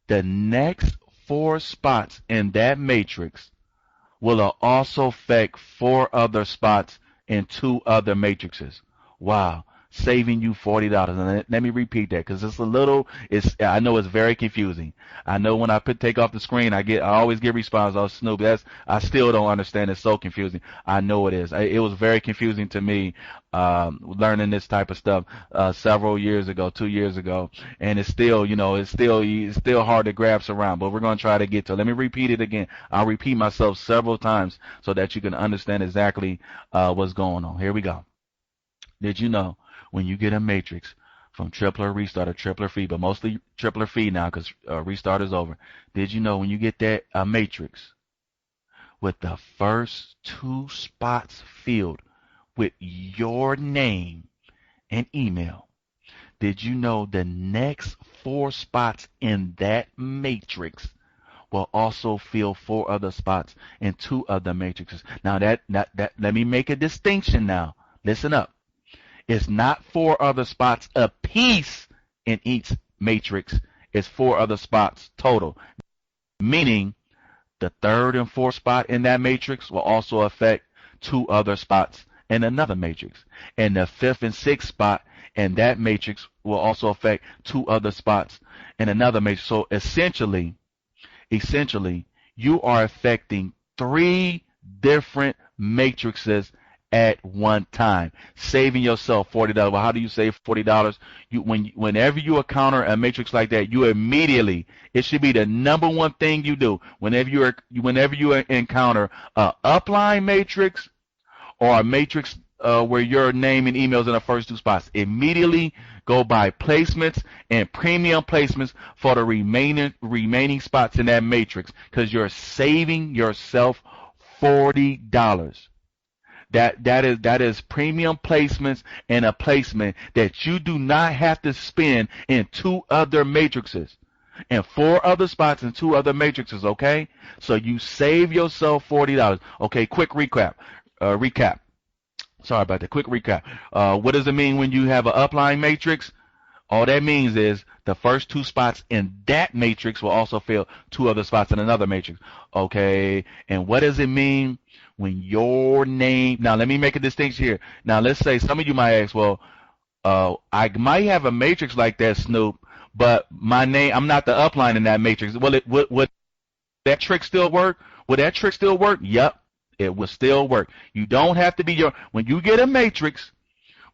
The next four spots in that matrix will also affect four other spots in two other matrices. Wow. Saving you $40. And let me repeat that because I know it's very confusing. I know when I take off the screen, I always get response, oh, Snoop, I still don't understand. It's so confusing. I know it is. It was very confusing to me, learning this type of stuff, several years ago, 2 years ago. And it's still, it's still hard to grasp around, but we're going to try to get to it. Let me repeat it again. I'll repeat myself several times so that you can understand exactly, what's going on. Here we go. Did you know? When you get a matrix from tripler restart or tripler feed, but mostly tripler feed now because restart is over. Did you know when you get that matrix with the first two spots filled with your name and email, did you know the next four spots in that matrix will also fill four other spots in two other matrices? Now let me make a distinction now. Listen up. It's not four other spots apiece in each matrix. It's four other spots total. Meaning the third and fourth spot in that matrix will also affect two other spots in another matrix. And the fifth and sixth spot in that matrix will also affect two other spots in another matrix. So essentially, you are affecting three different matrices at one time, saving yourself $40. Well, how do you save $40? Whenever you encounter a matrix like that, you immediately, it should be the number one thing you do. Whenever you encounter a upline matrix or a matrix where your name and email is in the first two spots, immediately go buy placements and premium placements for the remaining spots in that matrix because you're saving yourself $40. That is premium placements and a placement that you do not have to spend in two other matrices and four other spots in two other matrices, okay? So you save yourself $40. Okay, quick recap. Sorry about that. Quick recap. What does it mean when you have an upline matrix? All that means is the first two spots in that matrix will also fill two other spots in another matrix. Okay, and what does it mean when your name, now let me make a distinction here. Now let's say some of you might ask, well, I might have a matrix like that, Snoop, but my name, I'm not the upline in that matrix. Would that trick still work? Would that trick still work? Yep, it will still work. You don't have to be when you get a matrix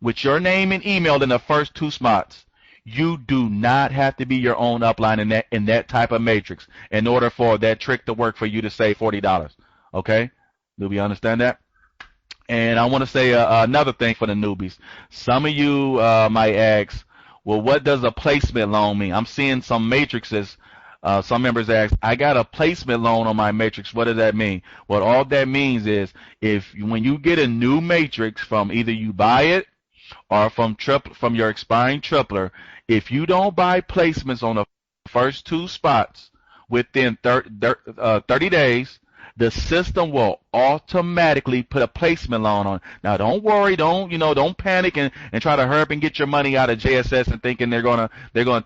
with your name and email in the first two spots, You do not have to be your own upline in that type of matrix in order for that trick to work for you to save $40. Okay? Do we understand that? And I want to say another thing for the newbies. Some of you might ask, well, what does a placement loan mean? I'm seeing some matrices. Some members ask, I got a placement loan on my matrix. What does that mean? Well, all that means is when you get a new matrix from either you buy it or from your expiring tripler, if you don't buy placements on the first two spots within 30 days, the system will automatically put a placement loan on. Now, don't worry, don't panic and try to hurry up and get your money out of JSS and thinking they're gonna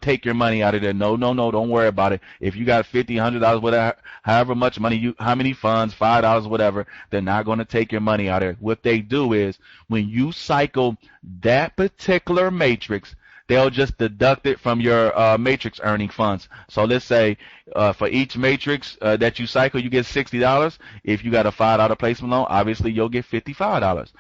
take your money out of there. No, don't worry about it. If you got $50, $100, whatever, however much money how many funds, $5, whatever, they're not gonna take your money out of there. What they do is when you cycle that particular matrix, they'll just deduct it from your matrix earning funds. So let's say for each matrix that you cycle, you get $60. If you got a $5 placement loan, obviously you'll get $55.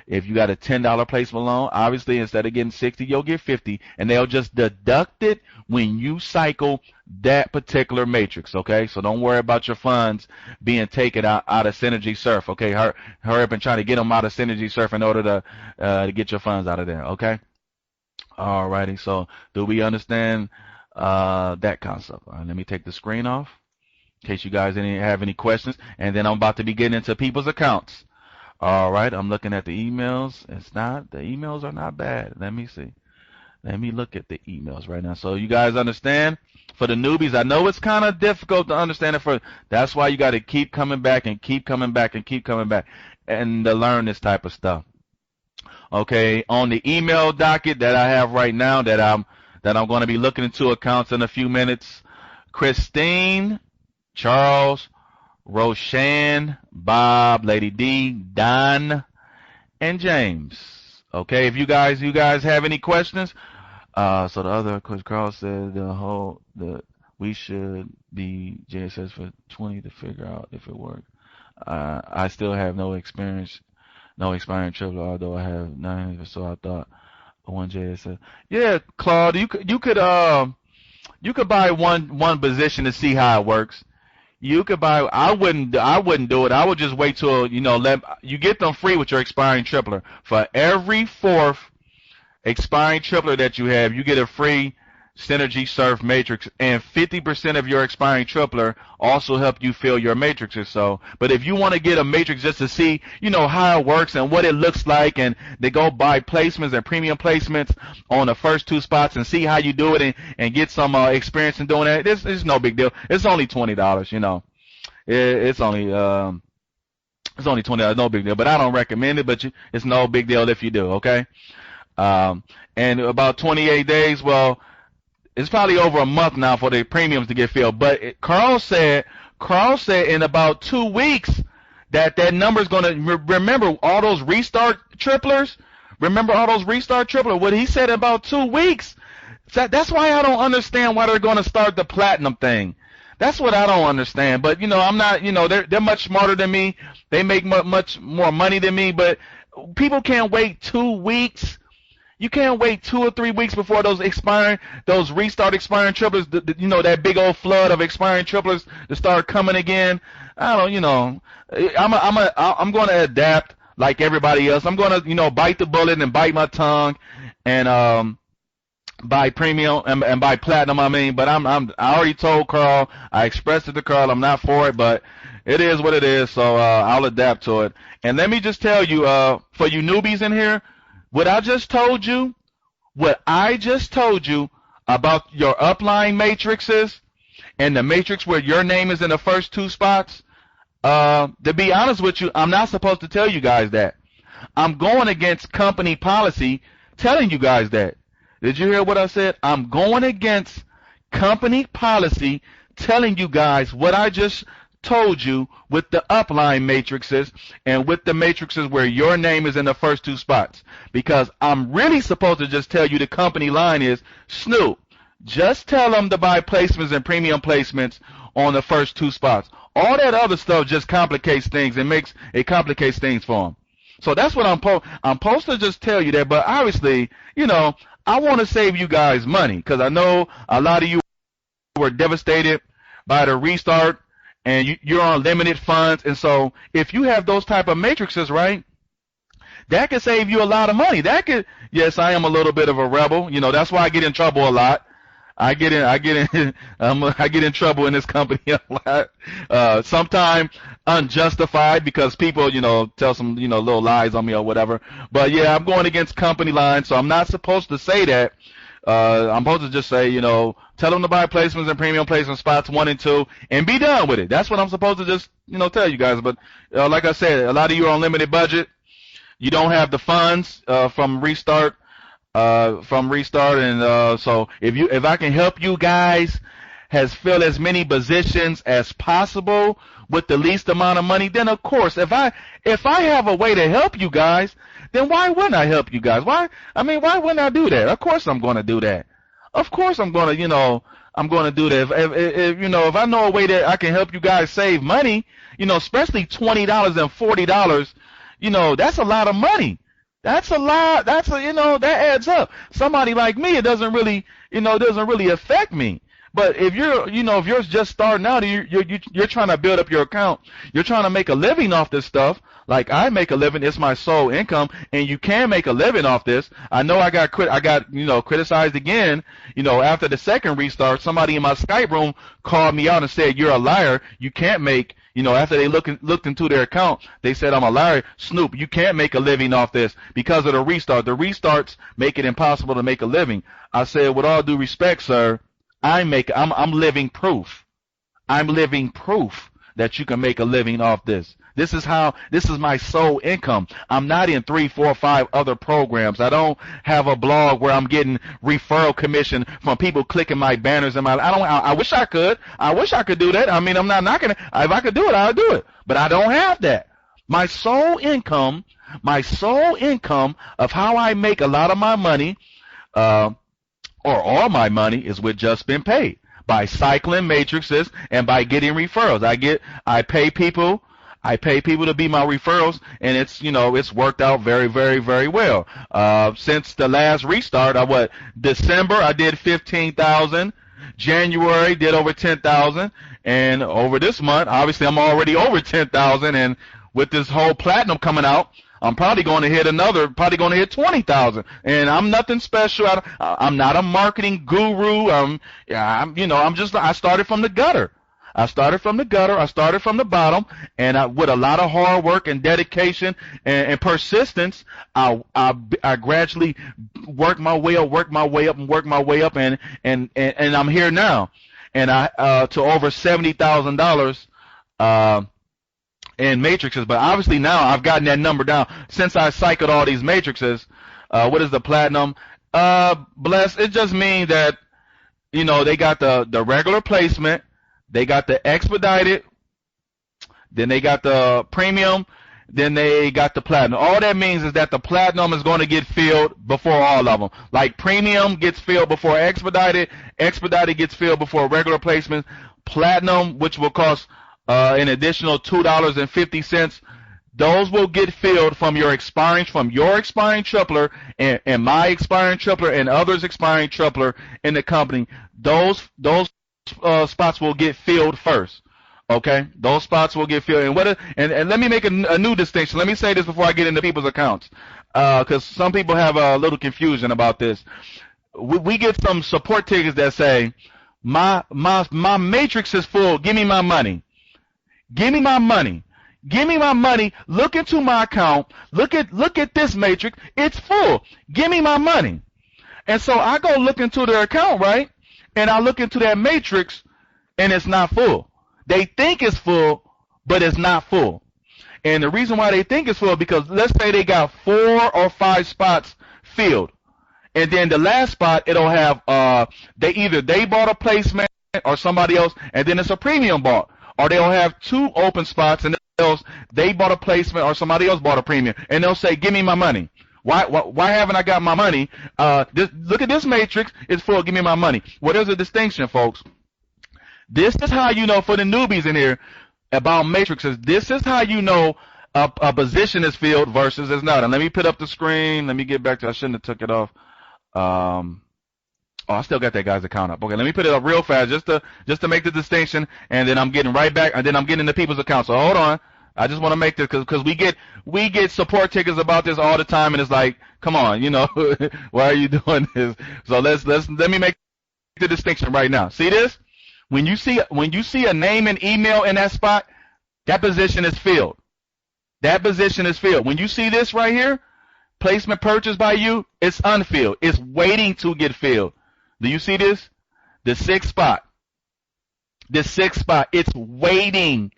If you got a $10 placement loan, obviously instead of getting 60, you'll get 50, and they'll just deduct it when you cycle that particular matrix. Okay, so don't worry about your funds being taken out of Synergy Surf. Okay, hurry up and try to get them out of Synergy Surf in order to get your funds out of there. Okay. Alrighty, so do we understand that concept? All right, let me take the screen off in case you guys have any questions, and then I'm about to be getting into people's accounts. Alright, I'm looking at the emails. The emails are not bad. Let me see. Let me look at the emails right now. So you guys understand? For the newbies, I know it's kind of difficult to understand it that's why you got to keep coming back and keep coming back and keep coming back and to learn this type of stuff. Okay, on the email docket that I have right now that I'm going to be looking into accounts in a few minutes, Christine, Charles, Roshan, Bob, Lady D, Don, and James. Okay, if you guys have any questions, so the other, because Carl said we should be JSS for 20 to figure out if it worked. I still have no experience. No expiring triple, although I have 9, so I thought one JSS. Yeah, Claude, you could buy one position to see how it works. You could buy. I wouldn't do it. I would just wait till let you get them free with your expiring tripler. For every fourth expiring tripler that you have, you get a free Synergy Surf matrix, and 50% of your expiring tripler also help you fill your matrices. So, but if you want to get a matrix just to see, how it works and what it looks like, and they go buy placements and premium placements on the first two spots and see how you do it and get some experience in doing that, it's no big deal. It's only $20, it's only $20, no big deal. But I don't recommend it, but it's no big deal if you do, okay? And about 28 days, well, it's probably over a month now for the premiums to get filled. But Carl said in about 2 weeks that number is going to remember all those restart triplers. Remember all those restart triplers? What he said in about 2 weeks. That's why I don't understand why they're going to start the platinum thing. That's what I don't understand. But I'm not. They're much smarter than me. They make much more money than me. But people can't wait 2 weeks. You can't wait 2 or 3 weeks before those restart expiring triplers, that big old flood of expiring triplers to start coming again. I'm going to adapt like everybody else. I'm going to, bite the bullet and bite my tongue and, buy premium and buy platinum. But I already told Carl, I expressed it to Carl, I'm not for it, but it is what it is. So, I'll adapt to it. And let me just tell you, for you newbies in here, what I just told you about your upline matrices and the matrix where your name is in the first two spots, to be honest with you, I'm not supposed to tell you guys that. I'm going against company policy telling you guys that. Did you hear what I said? I'm going against company policy telling you guys what I just told you with the upline matrices and with the matrices where your name is in the first two spots, because I'm really supposed to just tell you the company line is Snoop. Just tell them to buy placements and premium placements on the first two spots. All that other stuff just complicates things and complicates things for them. So that's what I'm supposed to just tell you that. But obviously, I want to save you guys money because I know a lot of you were devastated by the restart and you're on limited funds. And so if you have those type of matrices, right, that could save you a lot of money. That could, yes, I am a little bit of a rebel. You know, that's why I get in trouble a lot. I get in trouble in this company a lot. Sometimes unjustified because people, you know, tell some, you know, little lies on me or whatever. But yeah, I'm going against company lines, so I'm not supposed to say that. I'm supposed to just say, you know, tell them to buy placements and premium placement spots 1 and 2 and be done with it. That's what I'm supposed to just, you know, tell you guys. But like I said, a lot of you are on limited budget. You don't have the funds from restart. And so if I can help you guys fill as many positions as possible with the least amount of money, then of course if I have a way to help you guys, then why wouldn't I help you guys? Why wouldn't I do that? Of course I'm going to do that. Of course I'm going to, you know, I'm going to do that. If you know, if I know a way that I can help you guys save money, you know, especially $20 and $40, you know, that's a lot of money. That's a lot. You know, that adds up. Somebody like me, it doesn't really affect me. But if if you're just starting out, you're trying to build up your account. You're trying to make a living off this stuff. Like I make a living, it's my sole income, and you can make a living off this. I know I got criticized again. You know, after the second restart, somebody in my Skype room called me out and said, "You're a liar. You can't make." You know, after they looked into their account, they said, "I'm a liar. Snoop, you can't make a living off this because of the restart. The restarts make it impossible to make a living." I said, "With all due respect, sir, I'm living proof. I'm living proof that you can make a living off this. This is my sole income. I'm not in 3, 4, 5 other programs. I don't have a blog where I'm getting referral commission from people clicking my banners and I wish I could. I wish I could do that. I mean, I'm not knocking it. If I could do it, I'll do it. But I don't have that. My sole income of how I make a lot of my money, or all my money, is with Just Been Paid, by cycling matrices and by getting referrals. I pay people to be my referrals, and it's worked out very, very, very well. Since the last restart, December I did 15,000, January did over 10,000, and over this month, obviously I'm already over 10,000, and with this whole platinum coming out, I'm probably going to hit 20,000, and I'm nothing special. I'm not a marketing guru. I started from the gutter. I started from the bottom, and with a lot of hard work and dedication and persistence, I gradually worked my way up, and I'm here now, and to over $70,000 in matrices. But obviously now I've gotten that number down since I cycled all these matrices. What is the platinum? Bless. It just means that they got the regular placement. They got the expedited, then they got the premium, then they got the platinum. All that means is that the platinum is going to get filled before all of them. Like premium gets filled before expedited gets filled before regular placement, platinum, which will cost an additional $2.50, those will get filled from your expiring tripler and my expiring tripler and others' expiring tripler in the company. Those spots will get filled first. Okay, those spots will get filled. And let me make a new distinction. Let me say this before I get into people's accounts, because some people have a little confusion about this. We get some support tickets that say my matrix is full. Give me my money. Give me my money. Give me my money. Look into my account. Look at this matrix. It's full. Give me my money. And so I go look into their account, right? And I look into that matrix, and it's not full. They think it's full, but it's not full. And the reason why they think it's full, because let's say they got 4 or 5 spots filled, and then the last spot, it'll have they bought a placement or somebody else, and then it's a premium bought, or they'll have 2 open spots, and they bought a placement or somebody else bought a premium, and they'll say, "Give me my money." Why haven't I got my money? Look at this matrix. It's full. Give me my money. Well, there's a distinction, folks. This is how you know, for the newbies in here, about matrices. This is how you know a position is filled versus is not. And let me put up the screen. Let me get back to. I shouldn't have took it off. Oh, I still got that guy's account up. Okay, let me put it up real fast just to make the distinction, and then I'm getting right back, and then I'm getting into people's accounts. So hold on. I just want to make this because we get support tickets about this all the time, and it's like, come on, why are you doing this? So let me make the distinction right now. See this? When you see a name and email in that spot, that position is filled. That position is filled. When you see this right here, placement purchased by you, it's unfilled. It's waiting to get filled. Do you see this? The sixth spot. The sixth spot. It's waiting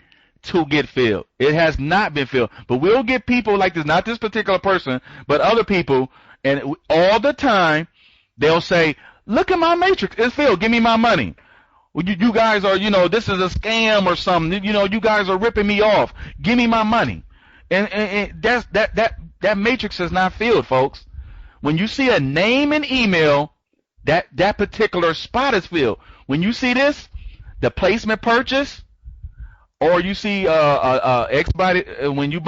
to get filled. It has not been filled. But we'll get people like this, not this particular person, but other people, and all the time, they'll say, look at my matrix. It's filled. Give me my money. Well, you guys are, this is a scam or something. You guys are ripping me off. Give me my money. And that matrix is not filled, folks. When you see a name and email, that particular spot is filled. When you see this, the placement purchase, or you see expedited, when you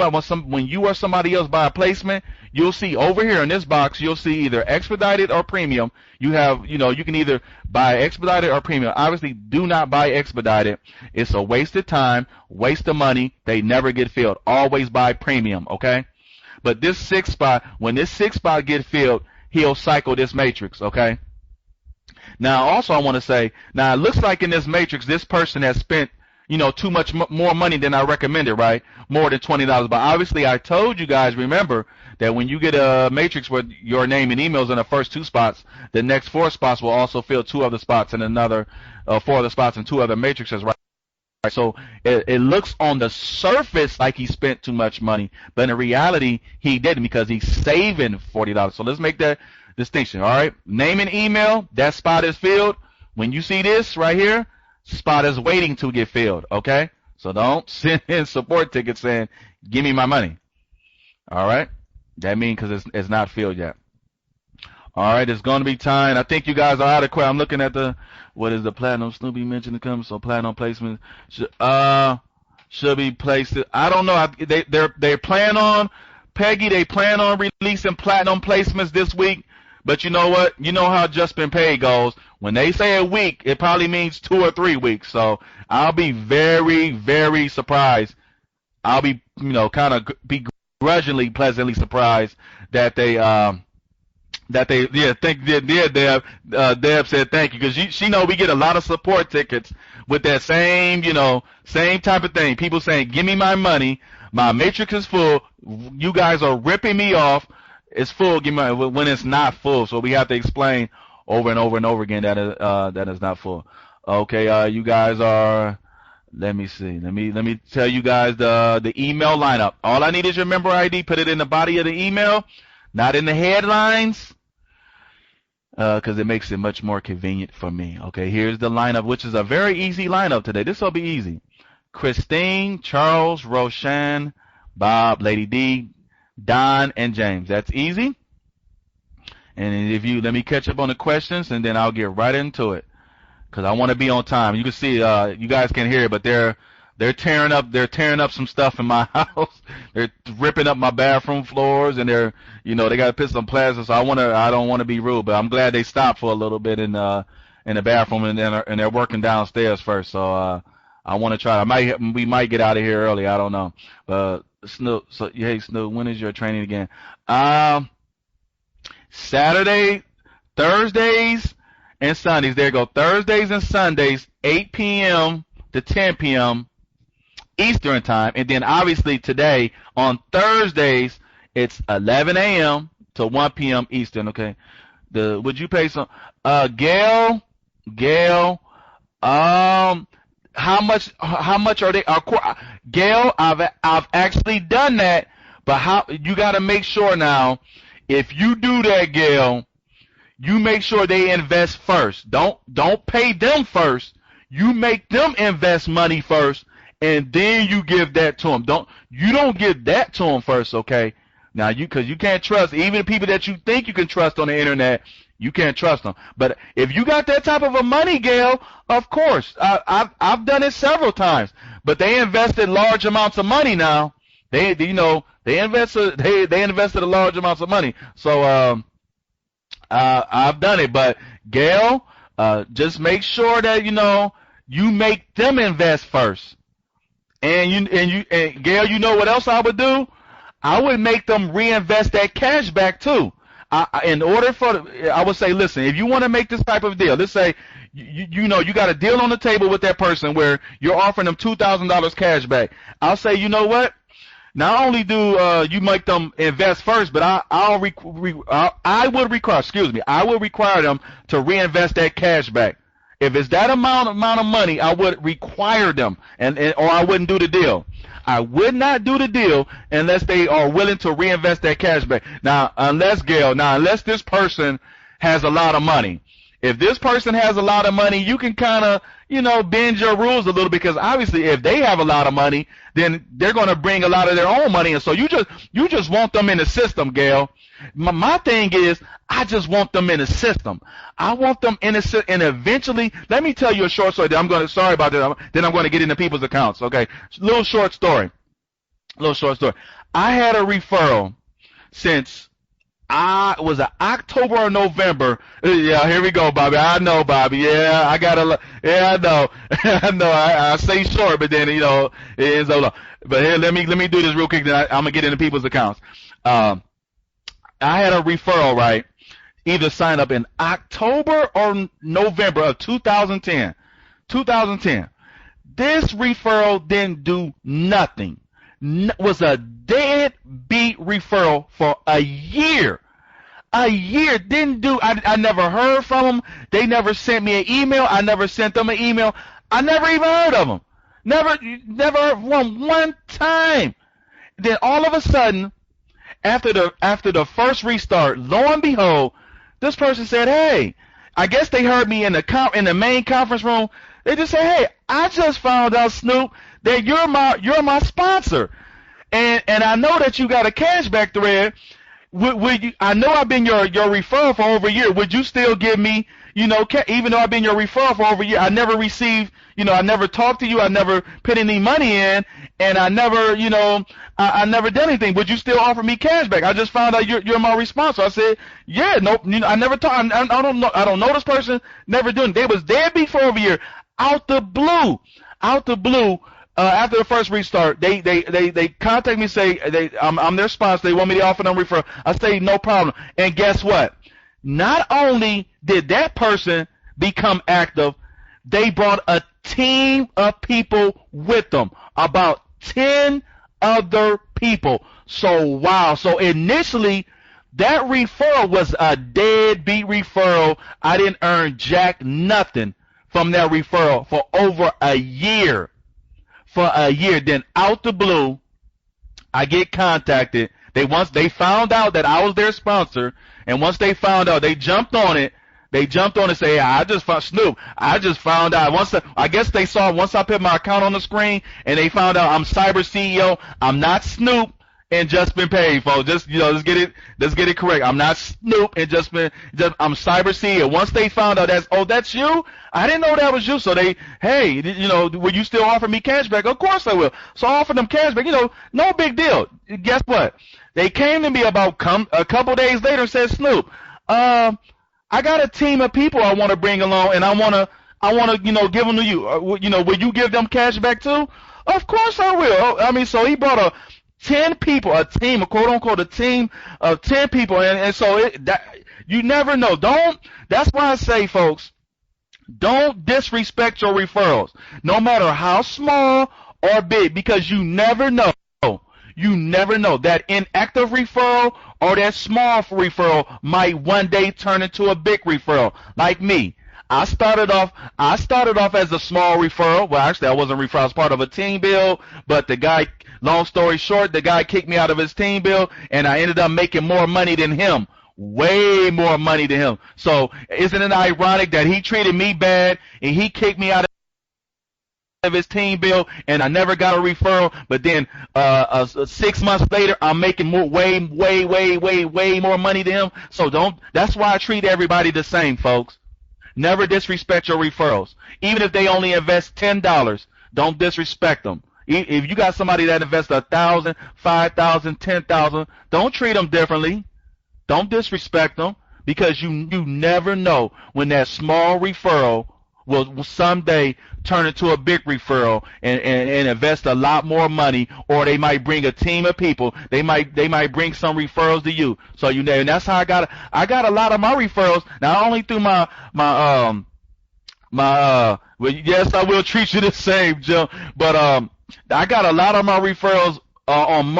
or somebody else buy a placement, you'll see over here in this box, you'll see either expedited or premium. You can either buy expedited or premium. Obviously, do not buy expedited. It's a waste of time, waste of money. They never get filled. Always buy premium, okay? But this sixth spot, when this sixth spot gets filled, he'll cycle this matrix, okay? Now, also I want to say, now it looks like in this matrix, this person has spent, too much more money than I recommended, right? More than $20. But obviously I told you guys, remember, that when you get a matrix with your name and emails in the first two spots, the next four spots will also fill two other spots and another four other spots and two other matrices, right? So it looks on the surface like he spent too much money, but in reality, he didn't because he's saving $40. So let's make that distinction, all right? Name and email, that spot is filled. When you see this right here, spot is waiting to get filled, okay? So don't send in support tickets saying, give me my money, all right? That means because it's not filled yet. All right, it's going to be time. I think you guys are out of question. I'm looking at what is the platinum Snoopy mentioned to come? So platinum placement should be placed. I don't know. They plan on, Peggy, they plan on releasing platinum placements this week. But you know what? You know how Just Been Paid goes. When they say a week, it probably means 2 or 3 weeks. So I'll be very, very surprised. I'll be, kind of begrudgingly pleasantly surprised that they Deb said thank you, because she know we get a lot of support tickets with that same type of thing. People saying, give me my money, my matrix is full, you guys are ripping me off, it's full, give me when it's not full. So we have to explain over and over and over again that is not full. Okay, you guys are, let me see, let me tell you guys the email lineup. All I need is your member ID. Put it in the body of the email, not in the headlines, because it makes it much more convenient for me. Okay, here's the lineup, which is a very easy lineup today. This will be easy. Christine, Charles, Roshan, Bob, Lady D, Don, and James. That's easy. And let me catch up on the questions, and then I'll get right into it, because I want to be on time. You can see, you guys can hear it, but they're tearing up some stuff in my house. They're ripping up my bathroom floors, and they got to put some plaster. So I don't want to be rude, but I'm glad they stopped for a little bit in the bathroom, and they're working downstairs first. So I want to try. We might get out of here early. I don't know. But Snoop, hey Snoop, when is your training again? Saturday, Thursdays, and Sundays. There you go. Thursdays and Sundays, 8 p.m. to 10 p.m. Eastern time. And then obviously today on Thursdays, it's 11 a.m. to 1 p.m. Eastern. Okay. Would you pay some? Gail, how much are they? Gail, I've actually done that, but you got to make sure now. If you do that, Gail, you make sure they invest first. Don't pay them first. You make them invest money first, and then you give that to them. Don't give that to them first, okay? Now because you can't trust even people that you think you can trust on the internet. You can't trust them. But if you got that type of a money, Gail, of course, I've done it several times. But they invested large amounts of money now. They invested a large amounts of money. So I've done it, but Gail, just make sure that you make them invest first. And Gail, you know what else I would do? I would make them reinvest that cash back too. I would say, listen, if you want to make this type of deal, let's say you got a deal on the table with that person where you're offering them $2,000 cash back. I'll say, you know what? Not only do you make them invest first, but I would require them to reinvest that cash back. If it's that amount of money, I would require them, or I wouldn't do the deal. I would not do the deal unless they are willing to reinvest that cash back. Unless this person has a lot of money. If this person has a lot of money, you can kind of, bend your rules a little, because obviously if they have a lot of money, then they're going to bring a lot of their own money. And so you just want them in the system, Gail. My thing is, I just want them in the system. I want them in the system, and eventually, let me tell you a short story. Sorry about that. Then I'm going to get into people's accounts. Okay, little short story. I had a referral since was it October or November? Yeah, here we go, Bobby. I know, Bobby. Yeah, I know. I know. I say short, but then it ends up long. But here, let me do this real quick. Then I'm gonna get into people's accounts. I had a referral, right? Either sign up in October or November of 2010. 2010. This referral didn't do nothing. Was a deadbeat referral for a year. A year. Didn't do. I never heard from them. They never sent me an email. I never sent them an email. I never even heard of them. Never heard from them one time. Then all of a sudden, after the first restart, lo and behold, this person said, "Hey," I guess they heard me in the main conference room. They just said, "Hey, I just found out, Snoop, that you're my sponsor, and I know that you got a cashback thread. Would you? I know I've been your referral for over a year. Would you still give me, even though I've been your referral for over a year, I never received, I never talked to you, I never put any money in, and I never, I never did anything. Would you still offer me cash back? I just found out you're my sponsor." I said, "Yeah, nope, I never talked. I don't know this person. Never doing. They was deadbeat for over a year, out the blue. After the first restart, they contact me, say I'm their sponsor. They want me to offer them referral. I say no problem. And guess what? Not only did that person become active, they brought a team of people with them, about 10 other people. So wow. So initially, that referral was a deadbeat referral. I didn't earn jack nothing from that referral for over a year. Then out the blue, I get contacted. Once they found out that I was their sponsor, and once they found out, they jumped on it. Say, "Yeah, I just found Snoop. I just found out." I guess they saw once I put my account on the screen, and they found out I'm Cyber CEO. I'm not Snoop and just been paid, folks. Just let's get it correct. I'm not Snoop and I'm Cyber CEO. Once they found out that's you, I didn't know that was you. So hey, will you still offer me cash back? Of course I will. So I offered them cash back. No big deal. Guess what? They came to me about a couple days later and said, "Snoop, I got a team of people I want to bring along, and I want to, give them to you. Will you give them cash back too?" "Of course I will." So he brought 10 people, a team, a quote unquote, a team of 10 people, and so you never know. That's why I say, folks, don't disrespect your referrals, no matter how small or big, because you never know. You never know. That inactive referral or that small referral might one day turn into a big referral. Like me. I started off as a small referral. Well, actually, I wasn't a referral. I was part of a team build, but long story short, the guy kicked me out of his team build, and I ended up making more money than him. Way more money than him. So isn't it ironic that he treated me bad and he kicked me out of his team build, and I never got a referral, but then 6 months later I'm making way more money than him. So that's why I treat everybody the same, folks. Never disrespect your referrals. Even if they only invest $10, don't disrespect them. If you got somebody that invests $1,000, $5,000, $10,000, don't treat them differently. Don't disrespect them, because you never know when that small referral will someday turn into a big referral and invest a lot more money, or they might bring a team of people. They might bring some referrals to you. So you know, and that's how I got a lot of my referrals, not only through my well, yes, I will treat you the same, Joe, but I got a lot of my referrals on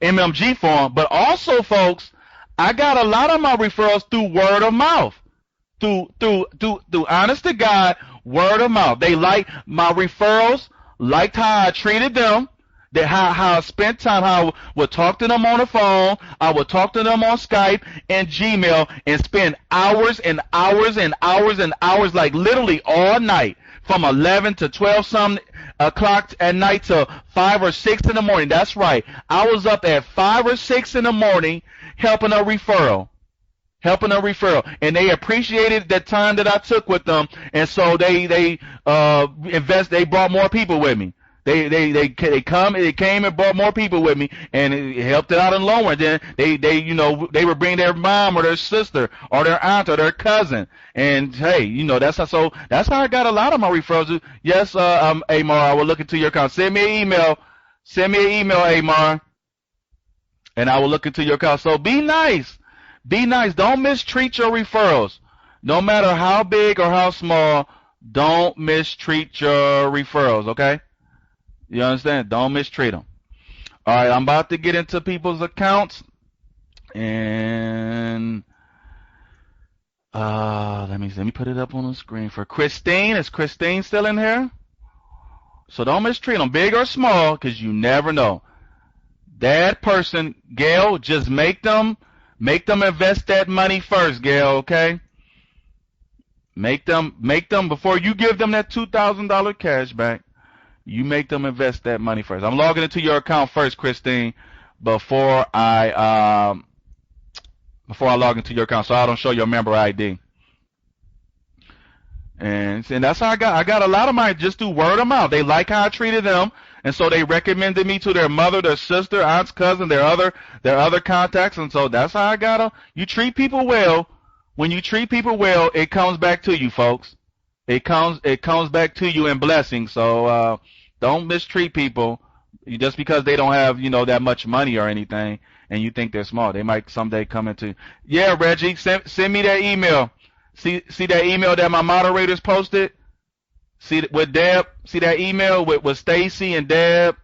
MMG form, but also, folks, I got a lot of my referrals through word of mouth. Through honest to God, word of mouth. They like my referrals, liked how I treated them, that how I spent time, how I would talk to them on the phone, I would talk to them on Skype and Gmail, and spend hours and hours and hours and hours, like literally all night, from 11 to 12 some o'clock at night to 5 or 6 in the morning. That's right. I was up at 5 or 6 in the morning helping a referral. And they appreciated the time that I took with them, and so they brought more people with me. They came and brought more people with me, and it helped it out in the long run. Then they would bring their mom or their sister or their aunt or their cousin, and hey, that's how I got a lot of my referrals. Yes, Amar, I will look into your account. Send me an email, Amar, and I will look into your account. So be nice. Be nice. Don't mistreat your referrals. No matter how big or how small, don't mistreat your referrals, okay? You understand? Don't mistreat them. All right, I'm about to get into people's accounts. And let me put it up on the screen for Christine. Is Christine still in here? So don't mistreat them, big or small, because you never know. That person, Gail, just make them invest that money first, Gail, okay? Make them before you give them that $2,000 cash back. You make them invest that money first. I'm logging into your account first, Christine, before I log into your account, so I don't show your member ID. And that's how I got a lot of mine just through word of mouth. They like how I treated them, and so they recommended me to their mother, their sister, aunts, cousin, their other contacts, and so that's how I got them. You treat people well. When you treat people well, it comes back to you, folks. It comes back to you in blessings. So don't mistreat people just because they don't have that much money or anything, and you think they're small. They might someday come into. Yeah, Reggie, send me that email. See that email that my moderators posted? See with Deb? See that email with Stacy and Deb,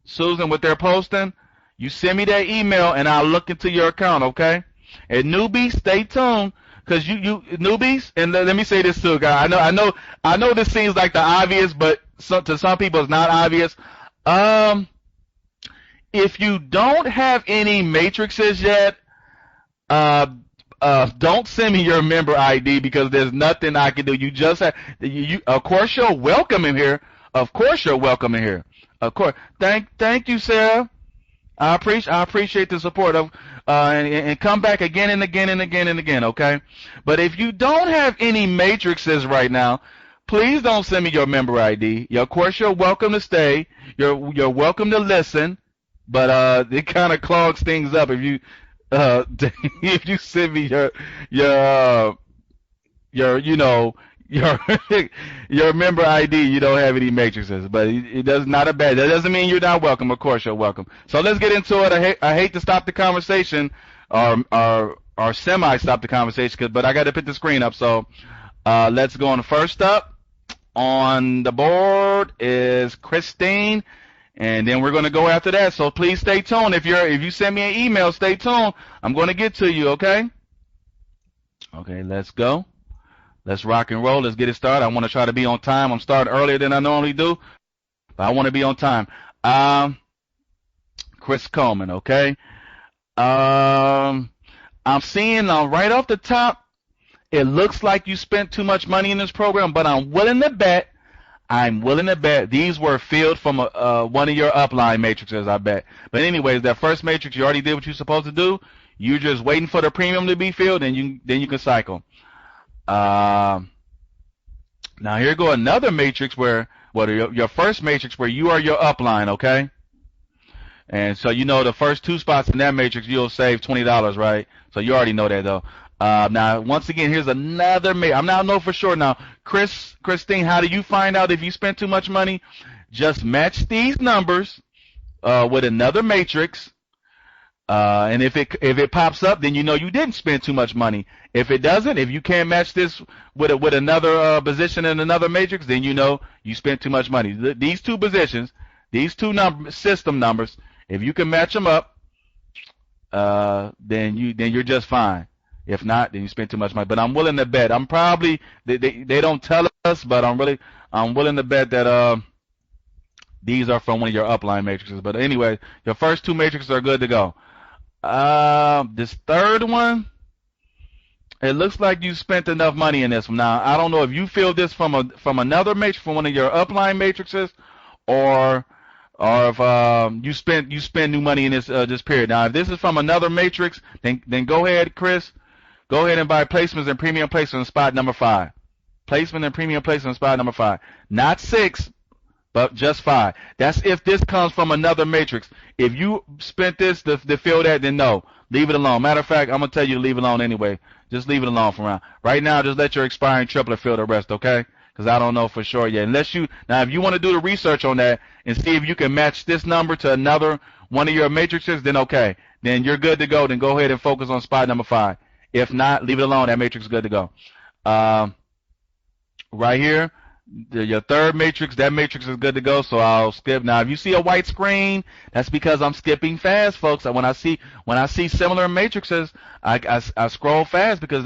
Susan, what they're posting? You send me that email and I'll look into your account, okay? And newbies, stay tuned, because you newbies, and let me say this too, guys. I know this seems like the obvious, but to some people it's not obvious. If you don't have any matrices yet, don't send me your member ID, because there's nothing I can do. You just have, of course you're welcome in here. Of course you're welcome in here. Of course. Thank you, Sarah. I appreciate the support of, and come back again and again and again and again, okay? But if you don't have any matrices right now, please don't send me your member ID. Of course you're welcome to stay. You're welcome to listen, but it kind of clogs things up if you if you send me your member ID, you don't have any matrices, but it does not a bad. That doesn't mean you're not welcome. Of course, you're welcome. So let's get into it. I hate to stop the conversation, or semi stop the conversation, but I got to put the screen up. So let's go on. First up on the board is Christine. And then we're going to go after that. So please stay tuned. If you send me an email, stay tuned. I'm going to get to you, okay? Okay, let's go. Let's rock and roll. Let's get it started. I want to try to be on time. I'm starting earlier than I normally do, but I want to be on time. Chris Coleman, okay? I'm seeing right off the top, it looks like you spent too much money in this program, but I'm willing to bet these were filled from one of your upline matrices, I bet. But anyways, that first matrix, you already did what you're supposed to do. You're just waiting for the premium to be filled, and then you can cycle. Now here go another matrix where your first matrix where you are your upline, okay? And so the first two spots in that matrix, you'll save $20, right? So you already know that, though. Now, once again, here's another I'm not know for sure now. Christine, how do you find out if you spent too much money? Just match these numbers with another matrix, and if it pops up, then you know you didn't spend too much money. If it doesn't, if you can't match this with another position in another matrix, then you know you spent too much money. These two positions, these two system numbers, if you can match them up, then you're just fine. If not, then you spend too much money. But I'm willing to bet. I'm probably they don't tell us, but I'm willing to bet that these are from one of your upline matrices. But anyway, your first two matrices are good to go. This third one, it looks like you spent enough money in this one. Now, I don't know if you feel this from another matrix, from one of your upline matrices, or if you spend new money in this period. Now, if this is from another matrix, then go ahead, Chris. Go ahead and buy placements and premium placements in spot number 5. Placement and premium placement in spot number 5. Not 6, but just 5. That's if this comes from another matrix. If you spent this to fill that, then no. Leave it alone. Matter of fact, I'm going to tell you to leave it alone anyway. Just leave it alone for now. Right now, just let your expiring triplet fill the rest, okay? Because I don't know for sure yet. Now, if you want to do the research on that and see if you can match this number to another one of your matrices, then okay. Then you're good to go. Then go ahead and focus on spot number 5. If not, leave it alone. That matrix is good to go. Right here, your third matrix, that matrix is good to go, so I'll skip. Now, if you see a white screen, that's because I'm skipping fast, folks. When I see similar matrices, I scroll fast because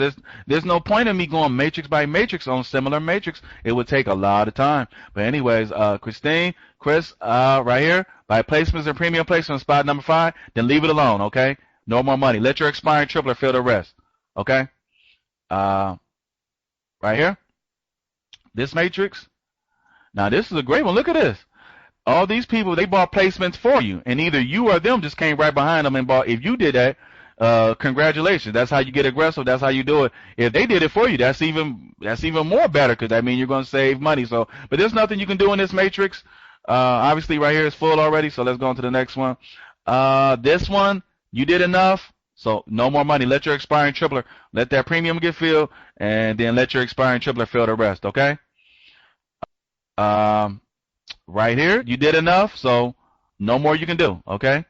there's no point in me going matrix by matrix on similar matrix. It would take a lot of time. But anyways, Chris, right here, by placements and premium placements, spot number 5, then leave it alone, okay? No more money. Let your expiring triplet fill the rest. Okay? Right here. This matrix. Now, this is a great one. Look at this. All these people, they bought placements for you. And either you or them just came right behind them and bought. If you did that, congratulations. That's how you get aggressive. That's how you do it. If they did it for you, that's even more better because that means you're going to save money. So, but there's nothing you can do in this matrix. Obviously, right here is full already. So let's go on to the next one. This one, you did enough. So no more money. Let your expiring tripler, let that premium get filled, and then let your expiring tripler fill the rest, okay? Right here, you did enough, so no more you can do, okay?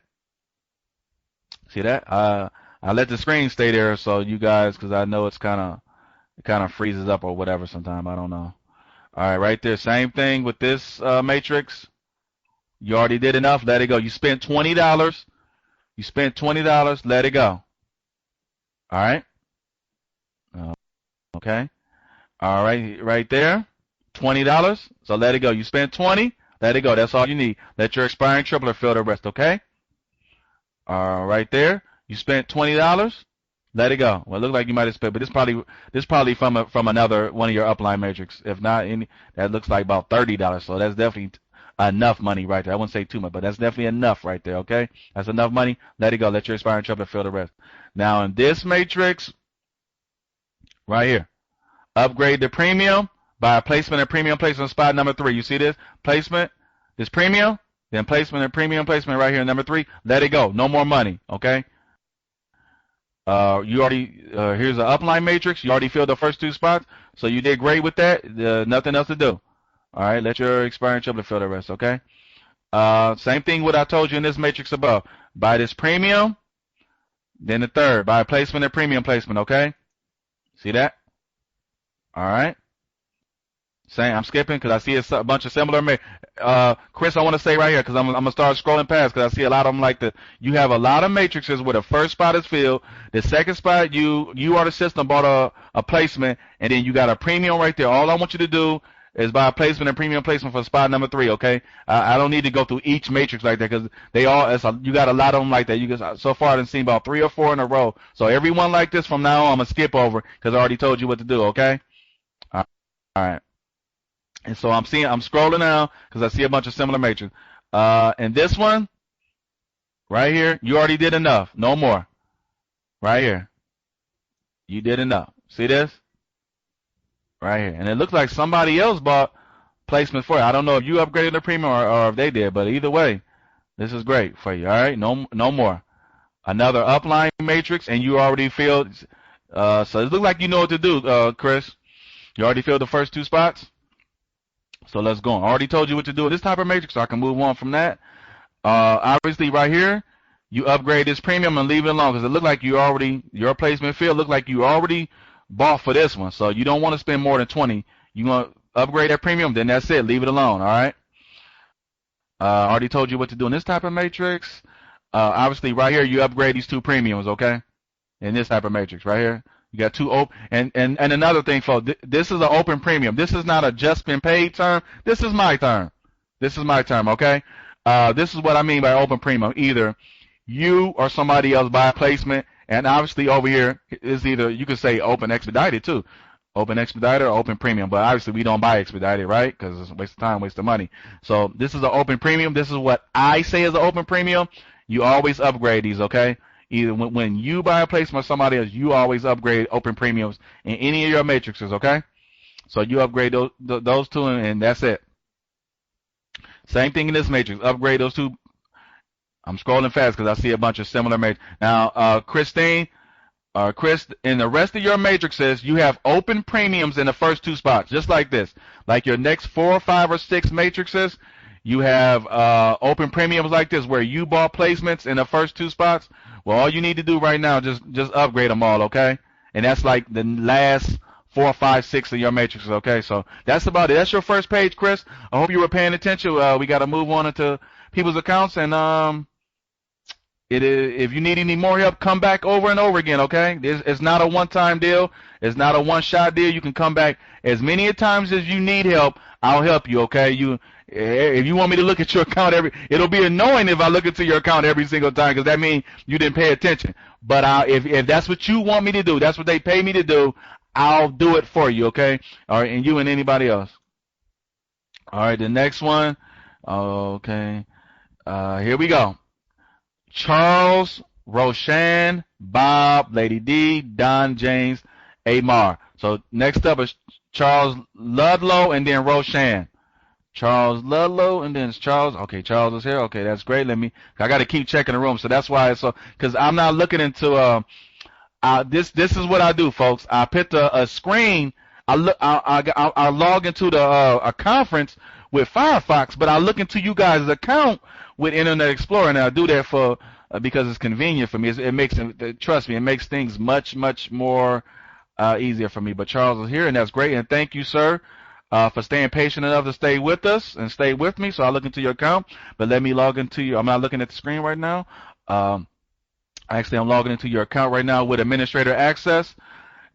See that? I let the screen stay there so you guys, because I know it kind of freezes up or whatever sometime. I don't know. All right, right there. Same thing with this matrix. You already did enough. Let it go. You spent $20. You spent $20. Let it go. All right. Okay. All right. Right there. $20. So let it go. You spent 20. Let it go. That's all you need. Let your expiring tripler fill the rest. Okay. Right there. You spent $20. Let it go. Well, it looks like you might have spent, but this probably from another one of your upline matrix. If not any, that looks like about $30. So that's definitely enough money right there. I wouldn't say too much, but that's definitely enough right there, okay? That's enough money. Let it go. Let your expiring triplet fill the rest. Now, in this matrix, right here, upgrade the premium by placement and premium placement spot number 3. You see this? Placement, this premium, then placement and premium placement right here, number 3. Let it go. No more money, okay? You already, here's an upline matrix. You already filled the first 2 spots, so you did great with that. Nothing else to do. All right, let your expiring triplet fill the rest, okay? Same thing what I told you in this matrix above. Buy this premium, then the third. Buy placement and premium placement, okay? See that? All right. Same. I'm skipping because I see a bunch of similar. Chris, I want to say right here because I'm going to start scrolling past because I see a lot of them like the. You have a lot of matrices where the first spot is filled. The second spot, you or the system bought a placement, and then you got a premium right there. All I want you to do is buy a placement and premium placement for spot number 3, okay? I don't need to go through each matrix like that because you got a lot of them like that. You guys, so far I've seen about 3 or 4 in a row. So everyone like this from now on, I'm going to skip over because I already told you what to do, okay? All right. And so I'm scrolling now because I see a bunch of similar matrices. And this one, right here, you already did enough. No more. Right here. You did enough. See this? Right here. And it looks like somebody else bought placements for it. I don't know if you upgraded the premium or if they did, but either way, this is great for you. All right? No more. Another upline matrix, and you already filled. So it looks like you know what to do, Chris. You already filled the first 2 spots. So let's go on. I already told you what to do with this type of matrix, so I can move on from that. Obviously, right here, you upgrade this premium and leave it alone because it looked like you already, your placement field looked like you already bought for this one. So you don't want to spend more than 20. You want to upgrade that premium, then that's it. Leave it alone, all right? I already told you what to do in this type of matrix. Obviously, right here, you upgrade these 2 premiums, okay? In this type of matrix, right here. You got 2 open, and another thing, folks, this is an open premium. This is not a just been paid term. This is my term. This is my term, okay? This is what I mean by open premium. Either you or somebody else buy a placement, and obviously over here is either, you could say open expedited too. Open expedited or open premium, but obviously we don't buy expedited, right? Because it's a waste of time, waste of money. So this is an open premium. This is what I say is an open premium. You always upgrade these, okay? Either when you buy a placement or somebody else, you always upgrade open premiums in any of your matrices, okay? So you upgrade those 2, and that's it. Same thing in this matrix. Upgrade those 2. I'm scrolling fast because I see a bunch of similar matrices. Now, Christine, Chris, in the rest of your matrices, you have open premiums in the first 2 spots, just like this. Like your next 4, 5, or 6 matrices, you have open premiums like this where you bought placements in the first 2 spots. Well, all you need to do right now is just upgrade them all, okay? And that's like the last 4, 5, 6 of your matrices, okay? So that's about it. That's your first page, Chris. I hope you were paying attention. We got to move on into people's accounts, and if you need any more help, come back over and over again, okay? It's not a one-time deal. It's not a one-shot deal. You can come back as many times as you need help. I'll help you, okay? If you want me to look at your account it'll be annoying if I look into your account every single time because that means you didn't pay attention. But if that's what you want me to do, that's what they pay me to do, I'll do it for you, okay? All right, and you and anybody else. All right, the next one. Okay. Here we go. Charles, Roshan, Bob, Lady D, Don, James, Amar. So next up is Charles Ludlow and then Roshan. Charles Ludlow and then it's Charles. Okay, Charles is here. Okay, that's great. I got to keep checking the room. So that's why it's so, because I'm not looking into, this is what I do, folks. I put a screen. I log into a conference with Firefox, but I look into you guys' account with Internet Explorer, and I do that for because it's convenient for me. It makes trust me, it makes things much more easier for me. But Charles is here, and that's great. And thank you, sir, for staying patient enough to stay with us and stay with me. So I look into your account, but let me log into you. I'm not looking at the screen right now. Actually, I'm logging into your account right now with administrator access,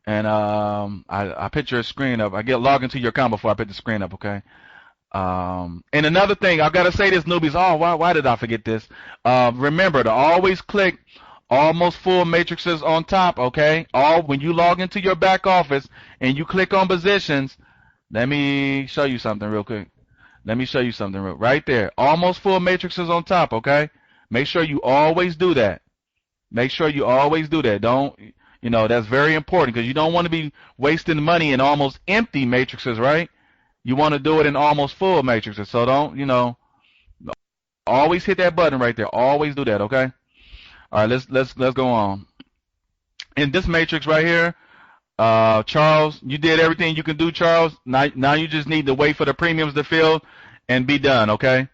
and I put your screen up. I get logged into your account before I put the screen up, okay? And another thing, I've got to say this, newbies. Oh, why did I forget this? Remember to always click almost full matrices on top, okay? When you log into your back office and you click on positions, let me show you something real quick. Right there. Almost full matrices on top, okay? Make sure you always do that. Don't, that's very important because you don't want to be wasting money in almost empty matrices, right? You want to do it in almost full matrices. So don't, always hit that button right there. Always do that, okay? All right, let's go on. In this matrix right here, Charles, you did everything you can do, Charles. Now you just need to wait for the premiums to fill and be done, okay?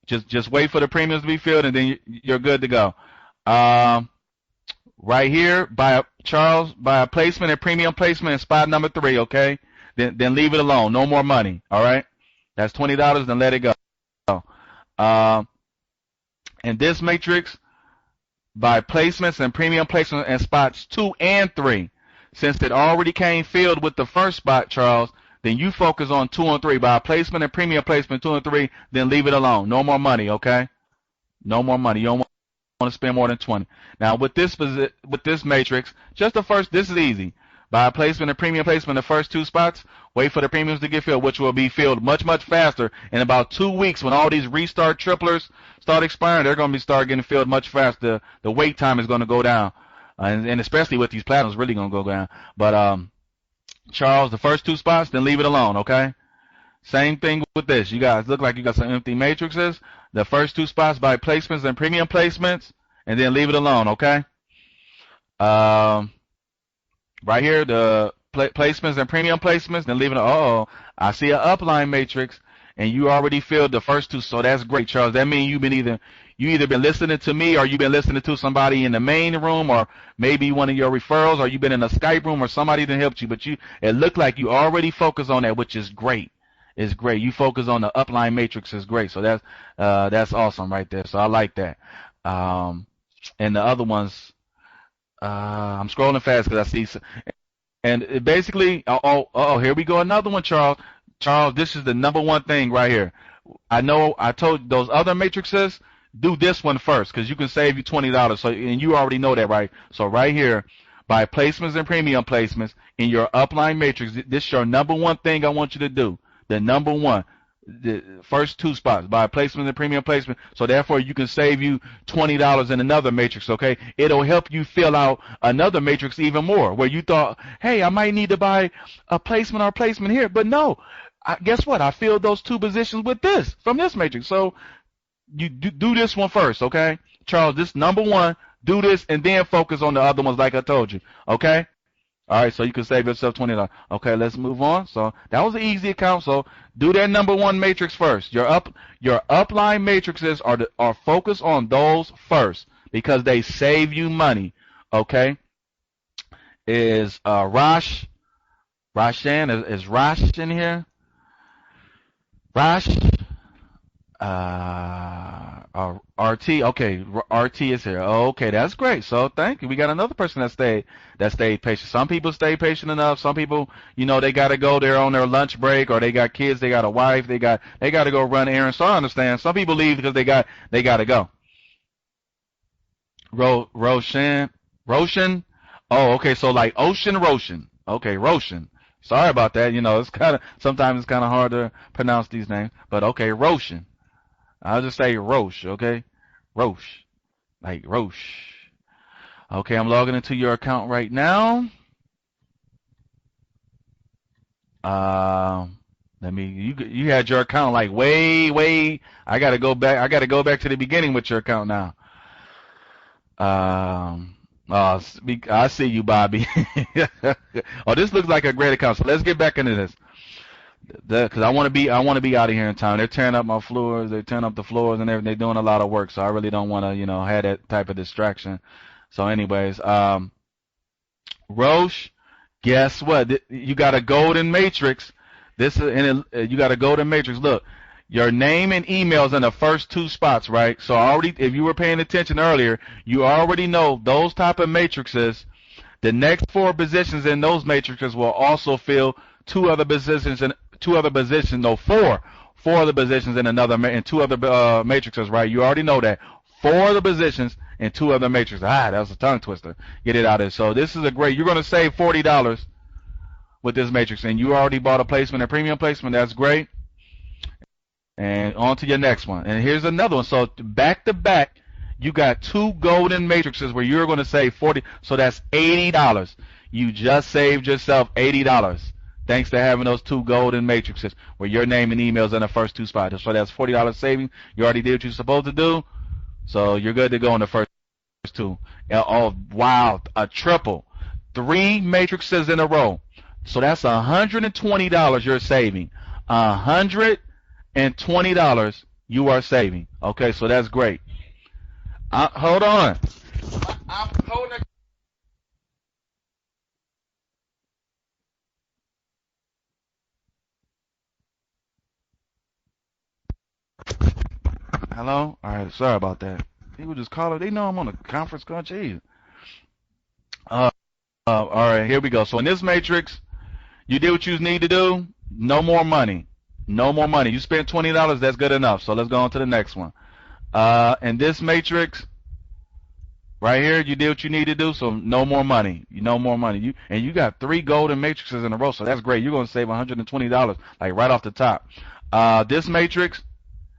Just wait for the premiums to be filled and then you're good to go. Right here, Charles, buy a placement and premium placement in spot number 3, okay? Then leave it alone. No more money, all right? That's $20, then let it go. In this matrix, buy placements and premium placements in spots 2 and 3. Since it already came filled with the first spot, Charles, then you focus on 2 and 3. Buy placement and premium placement 2 and 3, then leave it alone. No more money, okay? No more money. You don't want to spend more than 20. Now with this matrix, this is easy. Buy a placement and premium placement in the first 2 spots. Wait for the premiums to get filled, which will be filled much faster. In about 2 weeks, when all these restart triplers start expiring, they're going to start getting filled much faster. The wait time is going to go down, and especially with these platinums, really going to go down. But Charles, the first 2 spots, then leave it alone, okay? Same thing with this. You guys look like you got some empty matrices. The first 2 spots, buy placements and premium placements, and then leave it alone, okay? Right here, the placements and premium placements, then leaving it. Oh, I see an upline matrix, and you already filled the first two, so that's great, Charles. That means you either been listening to me, or you've been listening to somebody in the main room, or maybe one of your referrals, or you've been in a Skype room, or somebody that helped you. But it looked like you already focus on that, which is great. It's great. You focus on the upline matrix is great. So that's awesome right there. So I like that. And the other ones, I'm scrolling fast because I see. And it basically, here we go, another one, Charles. Charles, this is the number one thing right here. I know I told those other matrices, do this one first because you can save you $20. So, and you already know that, right? So right here, by placements and premium placements in your upline matrix, this is your number one thing I want you to do. The number one, the first two spots, by placement and premium placement. So therefore, you can save you $20 in another matrix. Okay, it'll help you fill out another matrix even more. Where you thought, hey, I might need to buy a placement or a placement here, but no. Guess what? I filled those two positions with this from this matrix. So you do this one first, okay, Charles? This number one, do this, and then focus on the other ones, like I told you. Okay. All right, so you can save yourself $20. Okay, let's move on. So that was an easy account. So do that number one matrix first. Your upline matrices are focused on those first because they save you money. Okay, is Roshan is Rosh in here? Rosh. RT, okay, RT is here. Oh, okay, that's great. So thank you. We got another person that stayed patient. Some people stay patient enough. Some people, they got to go there on their lunch break, or they got kids, they got a wife, they got to go run errands. So I understand. Some people leave because they got to go. Roshan. Oh, okay. So like Ocean Roshan. Okay, Roshan. Sorry about that. Sometimes it's kind of hard to pronounce these names, but okay, Roshan. I'll just say Roche, okay? Roche. Like Roche. Okay, I'm logging into your account right now. You had your account like way. I gotta go back to the beginning with your account now. I see you, Bobby. Oh, this looks like a great account. So let's get back into this. Because I want to be out of here in time. They're tearing up my floors. They're tearing up the floors and everything. They're doing a lot of work. So I really don't want to, have that type of distraction. So anyways, Roche, guess what? You got a golden matrix. You got a golden matrix. Look, your name and emails in the first two spots, right? So if you were paying attention earlier, you already know those type of matrices. The next four positions in those matrices will also fill four other positions in two other matrices, right? You already know that. Four other positions in two other matrices. That was a tongue twister. Get it out of there. So this is you're going to save $40 with this matrix, and you already bought a placement, a premium placement. That's great. And on to your next one. And here's another one. So back to back, you got two golden matrices where you're going to save $40. So that's $80. You just saved yourself $80. Thanks to having those two golden matrices where your name and emails in the first two spots. So that's $40 saving. You already did what you're supposed to do. So you're good to go in the first two. Oh, wow. A triple. 3 matrices in a row. So that's $120 you're saving. $120 you are saving. Okay, so that's great. Hold on. I'm holding a Hello? Alright, sorry about that. People just call it. They know I'm on a conference call. Jeez. Alright, here we go. So in this matrix, you did what you need to do. No more money. No more money. You spent $20, that's good enough. So let's go on to the next one. In this matrix, right here, you did what you need to do, so no more money. No more money. You got 3 golden matrices in a row, so that's great. You're going to save $120, like right off the top. This matrix,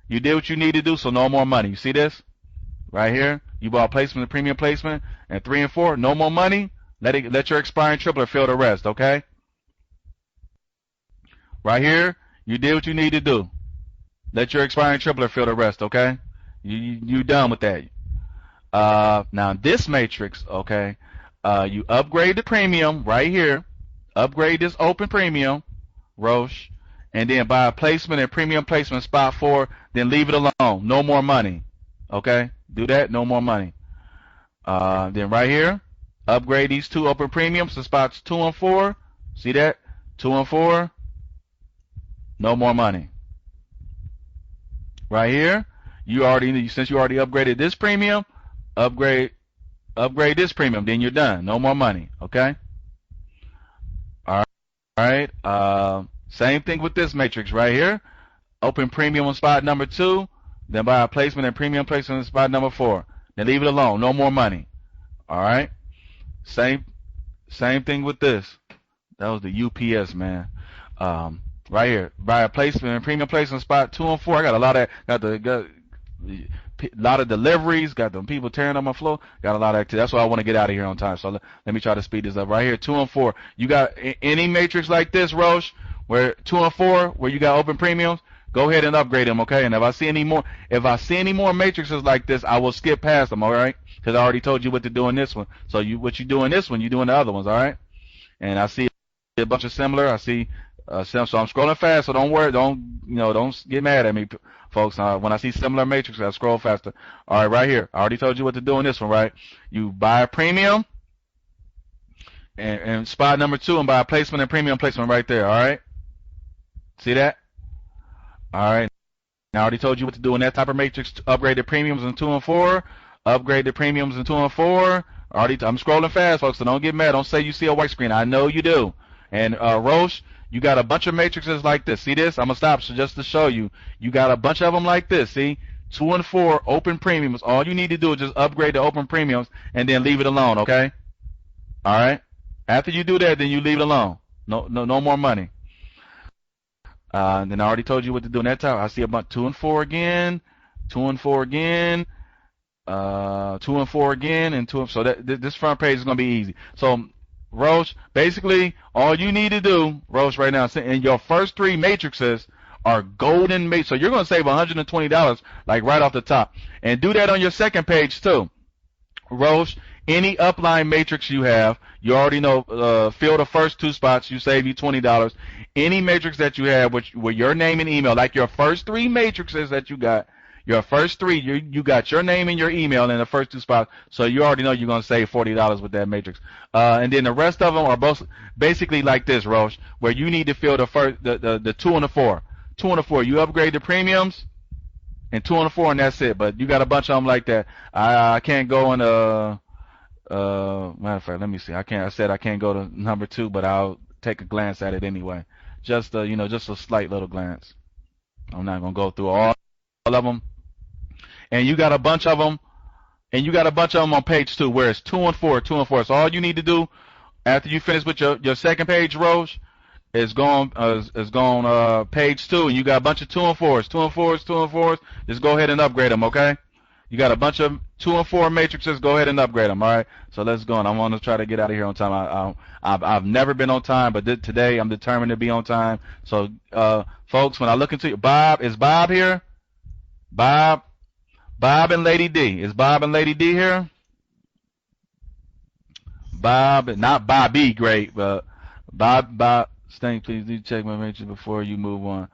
you did what you need to do, so no more money. You see this? Right here, you bought placement, premium placement, and 3 and 4, no more money. Let your expiring triplet fill the rest, okay? Right here, you did what you need to do. Let your expiring triplet fill the rest, okay? You done with that. Now this matrix, okay, You upgrade the premium right here. Upgrade this open premium, Roche, and then buy a placement and premium placement spot 4. Then leave it alone. No more money. Okay, do that. No more money. Then right here, upgrade these 2 open premiums to spots 2 and 4. See that? 2 and 4. No more money. Right here, since you already upgraded this premium, upgrade this premium. Then you're done. No more money. Okay. All right. Same thing with this matrix right here. Open premium on spot number 2. Then buy a placement and premium placement on spot number 4. Then leave it alone. No more money. All right. Same thing with this. That was the UPS, man. Right here, buy a placement and premium placement spot 2 and 4. I got a lot of deliveries. Got them people tearing up my floor. Got a lot of activity. That's why I want to get out of here on time. So let me try to speed this up. Right here, 2 and 4. You got any matrix like this, Roche, where 2 and 4, where you got open premiums, go ahead and upgrade them, okay? And if I see any more matrices like this, I will skip past them, all right? Because I already told you what to do in this one. So what you do in this one, you do in the other ones, all right? And I see a bunch of similar. I see so I'm scrolling fast. So don't worry. Don't get mad at me, folks. When I see similar matrices, I scroll faster. All right, right here. I already told you what to do in this one, right? You buy a premium and spot number 2 and buy a placement and premium placement right there. All right. See that? All right. Now I already told you what to do in that type of matrix. Upgrade the premiums in 2 and 4. Upgrade the premiums in 2 and 4. I'm scrolling fast, folks. So don't get mad. Don't say you see a white screen. I know you do. And Roche, you got a bunch of matrices like this. See this? I'm going to stop just to show you. You got a bunch of them like this. See? 2 and 4 open premiums. All you need to do is just upgrade the open premiums and then leave it alone, okay? All right? After you do that, then you leave it alone. No more money. And then I already told you what to do in that time. I see about 2 and 4 again. 2 and 4 again. 2 and 4 again. And 2 and, so this front page is going to be easy. So Roche, basically, all you need to do, Roche, right now, and your first 3 matrices are golden matrix. So you're going to save $120, like right off the top. And do that on your second page, too. Roche, any upline matrix you have, you already know, fill the first 2 spots, you save you $20. Any matrix that you have with your name and email, like your first 3 matrices that you got, your first 3, you got your name and your email in the first 2 spots, so you already know you're going to save $40 with that matrix. And then the rest of them are both basically like this, Roche, where you need to fill the 2 and the 4. 2 and the 4, you upgrade the premiums, and 2 and the 4, and that's it. But you got a bunch of them like that. I can't go in matter of fact, let me see. I said I can't go to number 2, but I'll take a glance at it anyway. Just just a slight little glance. I'm not going to go through all of them. And you got a bunch of them, on page 2, where it's 2 and 4, 2 and 4. So all you need to do after you finish with your second page, Roche, is going page 2, and you got a bunch of 2 and 4s, 2 and 4s, 2 and 4s. Just go ahead and upgrade them, okay? You got a bunch of 2 and 4 matrices. Go ahead and upgrade them, all right? So let's go on. I'm going to try to get out of here on time. I've never been on time, but today I'm determined to be on time. So, folks, when I look into you, is Bob here? Bob and Lady D. Is Bob and Lady D here? Bob, not Bobby, great, but Bob. Stank, please do check my matrix before you move on.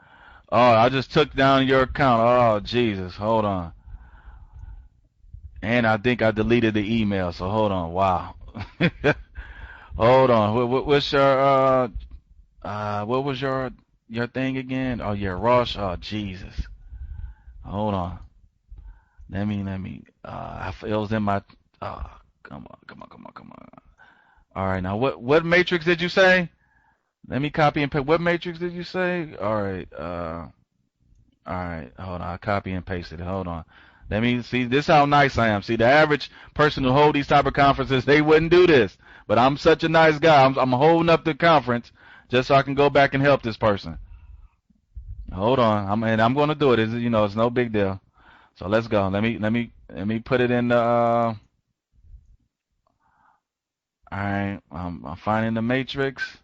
Oh, I just took down your account. Oh, Jesus. Hold on. And I think I deleted the email, so hold on. Wow. Hold on. What's your what was your thing again? Oh yeah, Roche. Oh Jesus. Hold on. Let me it was in my come on. All right, now what matrix did you say? Let me copy and paste. What matrix did you say? All right, hold on. I copy and pasted it. Hold on. Let me see. This is how nice I am. See, the average person who hold these type of conferences, they wouldn't do this. But I'm such a nice guy. I'm holding up the conference just so I can go back and help this person. Hold on. I'm going to do it. It's no big deal. So let's go. Let me put it in the. All right. I'm finding the matrix.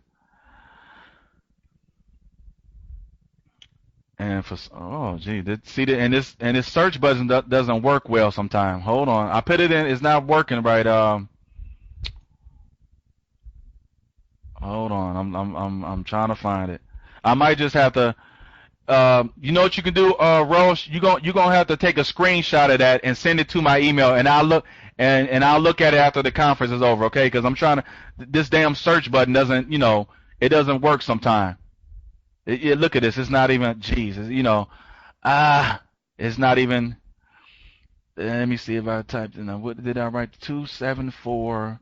And this search button doesn't work well sometimes. Hold on, I put it in. It's not working right. Hold on. I'm trying to find it. I might just have to. You know what you can do, Roche? You gonna have to take a screenshot of that and send it to my email, and I'll look at it after the conference is over, okay? Because I'm trying to. This damn search button doesn't, it doesn't work sometime. Look at this. It's not even. Jesus, it's not even. Let me see if I typed in. What did I write? 274-9556.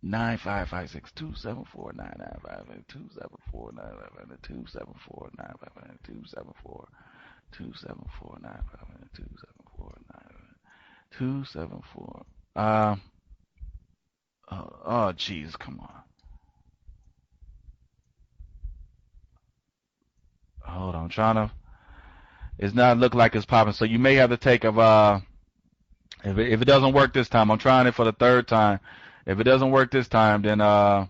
274-9955. 274-955. 274-955. 274-955. Oh, jeez, come on. Hold on, I'm trying to. It's not look like it's popping, so you may have to take of if it doesn't work this time. I'm trying it for the third time. If it doesn't work this time, then yeah,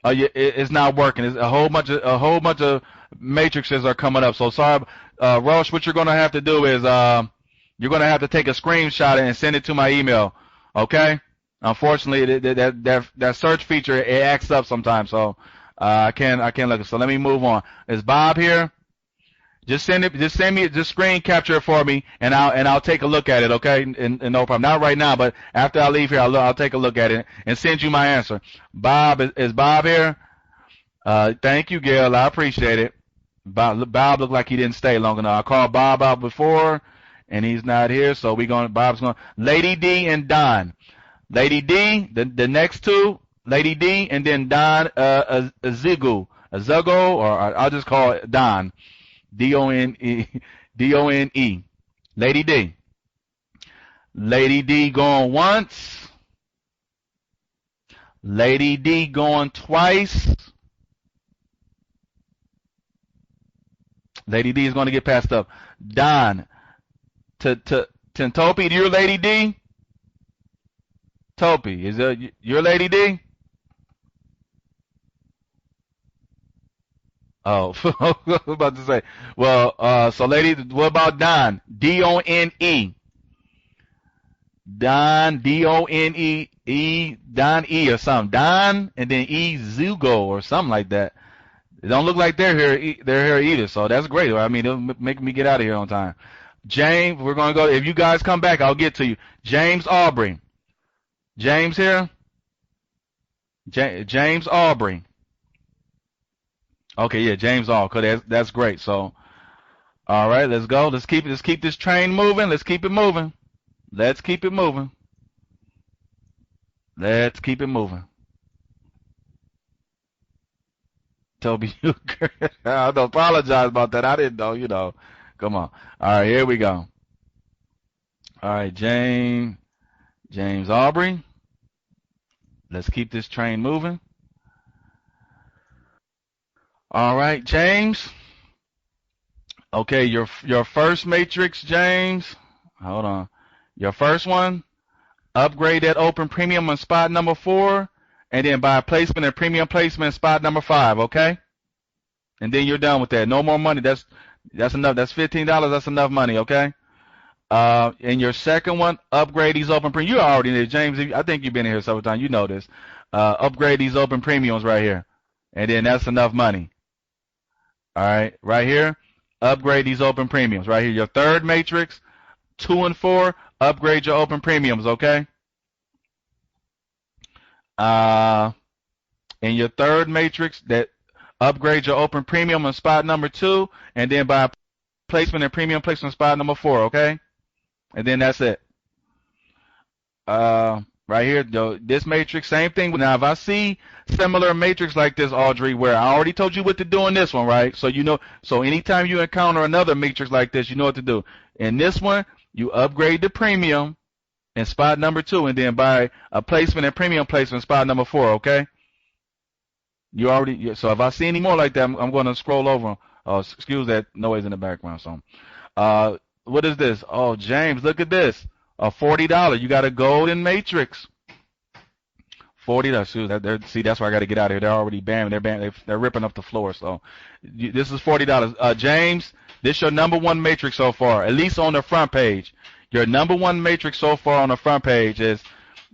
it's not working. It's a whole bunch of matrices are coming up. So sorry, Roche. What you're gonna have to do is you're gonna have to take a screenshot and send it to my email. Okay. Unfortunately, that search feature it acts up sometimes, so I can't look. So let me move on. Is Bob here? Just send me, just screen capture it for me, and I'll take a look at it, okay? And no problem. Not right now, but after I leave here, I'll take a look at it and send you my answer. Bob, is Bob here? Thank you, Gail. I appreciate it. Bob looked like he didn't stay long enough. I called Bob out before, and he's not here, so Bob's going. Lady D and Don. Lady D, the next two, Lady D, and then Don, Azugo, or I'll just call it Don. D-O-N-E. Lady D. Lady D going once. Lady D going twice. Lady D is going to get passed up. Don. Topi, you're Lady D? Topi, is that your Lady D? Oh, I was about to say. Well, so lady, what about Don? D-O-N-E. Don, D-O-N-E, Don E or something. Don, and then E, Zugo or something like that. It don't look like they're here either, so that's great. I mean, it'll make me get out of here on time. James, we're going to go. If you guys come back, I'll get to you. James Aubrey. James here? James Aubrey. Okay, yeah, James Aubrey. That's great. So, all right, let's go. Let's keep this train moving. Let's keep it moving. Let's keep it moving. Let's keep it moving. Toby, I don't apologize about that. I didn't know, Come on. All right, here we go. All right, James Aubrey. Let's keep this train moving. All right, James. Okay, your first matrix, James. Hold on. Your first one, upgrade that open premium on spot number 4, and then buy placement and premium placement in spot number 5, okay? And then you're done with that. No more money. That's enough. That's $15. That's enough money, okay? And your second one, upgrade these open premiums. You already did, James. I think you've been here several times. You know this. Upgrade these open premiums right here. And then that's enough money. All right, right here, upgrade these open premiums. Right here, your third matrix, 2 and 4, upgrade your open premiums, okay? In your third matrix, that upgrade your open premium on spot number 2, and then buy placement and premium placement on spot number 4, okay? And then that's it. Right here, this matrix, same thing. Now, if I see similar matrix like this, Audrey, where I already told you what to do in this one, right? So so anytime you encounter another matrix like this, you know what to do. In this one, you upgrade the premium in spot number 2, and then buy a placement and premium placement in spot number 4, okay? So if I see any more like that, I'm going to scroll over. Excuse that noise in the background. So, what is this? Oh, James, look at this. $40. You got a golden matrix. $40. See, that's why I got to get out of here. They're already banned. They're ripping up the floor. So this is $40. James, this is your number one matrix so far, at least on the front page. Your number one matrix so far on the front page is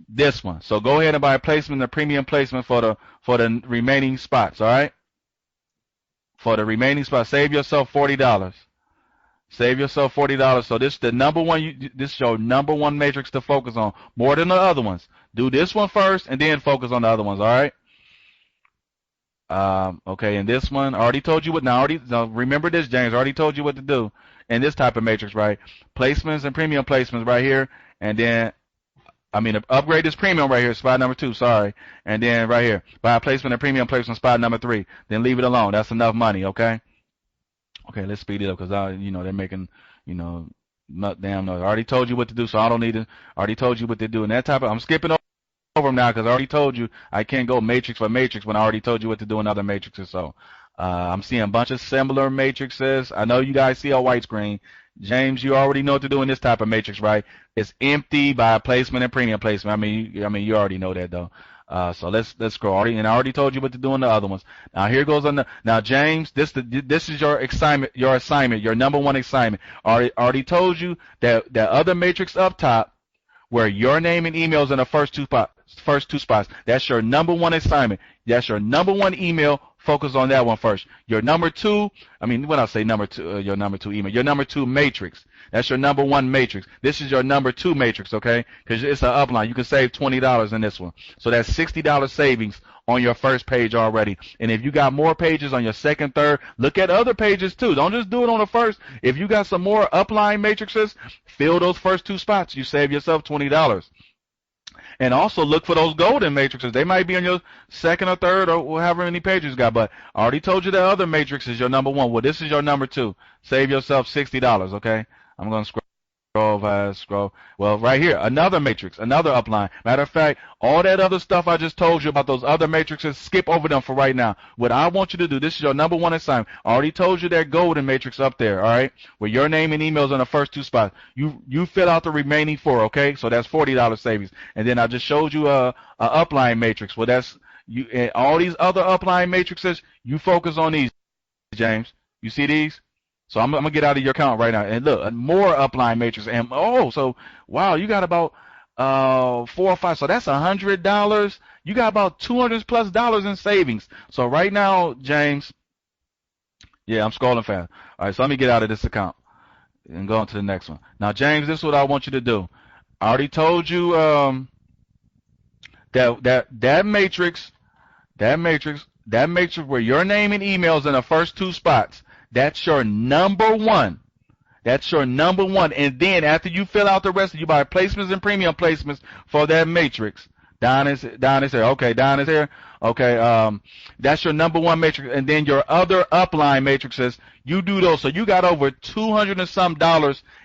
This one. So go ahead and buy a placement, a premium placement for the remaining spots. All right. For the remaining spots, save yourself $40. Save yourself $40. So this is the number one. This is your number one matrix to focus on more than the other ones. Do this one first, and then focus on the other ones. All right. Okay, and this one, I already told you what. Now remember this, James. I already told you what to do in this type of matrix, right? Placements and premium placements right here, and then upgrade this premium right here, spot number 2. Sorry, and then right here, buy a placement and premium placement, spot number 3. Then leave it alone. That's enough money, okay? Okay, let's speed it up because they're making damn noise. I already told you what to do, so I don't need to. I already told you what to do, and that type of. I'm skipping over them now because I already told you I can't go matrix for matrix when I already told you what to do in other matrices. So I'm seeing a bunch of similar matrices. I know you guys see a white screen. James, you already know what to do in this type of matrix, right? It's empty by placement and premium placement. I mean, you already know that though. So let's scroll. And I already told you what to do in the other ones. Now here goes on now James, this is your assignment, your number one assignment. Already told you that other matrix up top where your name and email is in the first two spots. That's your number one assignment. That's your number one email. Focus on that one first. Your number two, when I say number two, your number two email, your number two matrix. That's your number one matrix. This is your number two matrix, okay? Because it's an upline. You can save $20 in this one. So that's $60 savings on your first page already. And if you got more pages on your second, third, look at other pages too. Don't just do it on the first. If you got some more upline matrices, fill those first two spots. You save yourself $20. And also look for those golden matrices. They might be on your second or third or however many pages you got. But I already told you the other matrix is your number one. Well, this is your number two. Save yourself $60, okay? I'm going to scroll. Well, right here, another matrix, another upline. Matter of fact, all that other stuff I just told you about those other matrices, skip over them for right now. What I want you to do, this is your number one assignment. I already told you that golden matrix up there, all right, where your name and email is on the first two spots. You fill out the remaining 4, okay? So that's $40 savings. And then I just showed you a upline matrix. Well, that's you. And all these other upline matrices, you focus on these, James. You see these? So I'm gonna get out of your account right now, and look, more upline matrix. And so wow, you got about 4 or 5. So that's $100. You got about $200+ in savings. So right now, James, yeah, I'm scrolling fast. All right, so let me get out of this account and go on to the next one. Now, James, this is what I want you to do. I already told you that matrix where your name and email is in the first two spots. That's your number one. That's your number one. And then after you fill out the rest, you buy placements and premium placements for that matrix. Don is here. Okay, Don is here. Okay, that's your number one matrix. And then your other upline matrices, you do those. So you got over $200 and some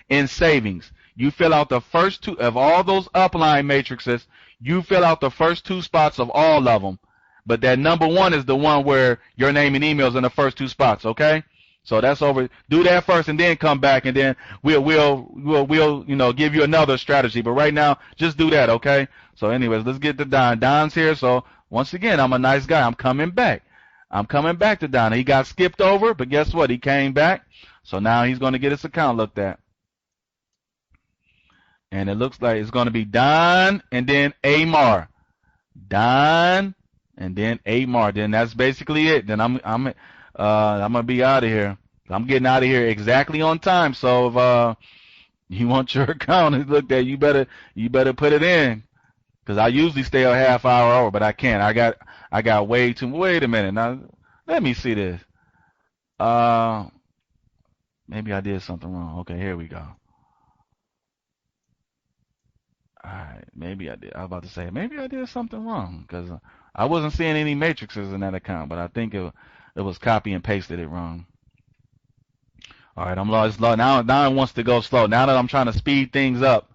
in savings. You fill out the first two of all those upline matrices. You fill out the first two spots of all of them. But that number one is the one where your name and email is in the first two spots. Okay. So that's over. Do that first, and then come back, and then we'll give you another strategy. But right now, just do that, okay? So, anyways, let's get to Don. Don's here. So once again, I'm a nice guy. I'm coming back. To Don. He got skipped over, but guess what? He came back. So now he's going to get his account looked at, and it looks like it's going to be Don and then Amar. Don and then Amar. Then that's basically it. Then I'm gonna be out of here. I'm getting out of here exactly on time. So if you want your account looked at, you better put it in, because I usually stay a half hour over, but I can't. I got way too. Wait a minute. Now let me see this. Maybe I did something wrong. Okay, here we go. All right, maybe I did. I was about to say maybe I did something wrong because I wasn't seeing any matrices in that account, but I think it was copy and pasted it wrong. All right, I'm lost. Now it wants to go slow. Now that I'm trying to speed things up,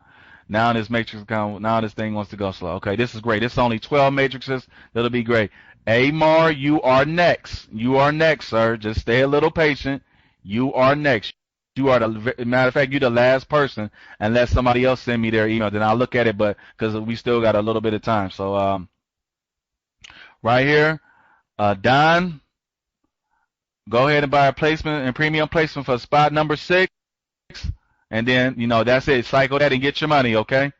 now this matrix account, now this thing wants to go slow. Okay, this is great. This is only 12 matrices. That'll be great. Amar, you are next. You are next, sir. Just stay a little patient. You are next. You are matter of fact, you're the last person, unless somebody else send me their email. Then I'll look at it, but because we still got a little bit of time. So right here, Don. Go ahead and buy a placement and premium placement for spot number 6. And then, that's it. Cycle that and get your money, okay?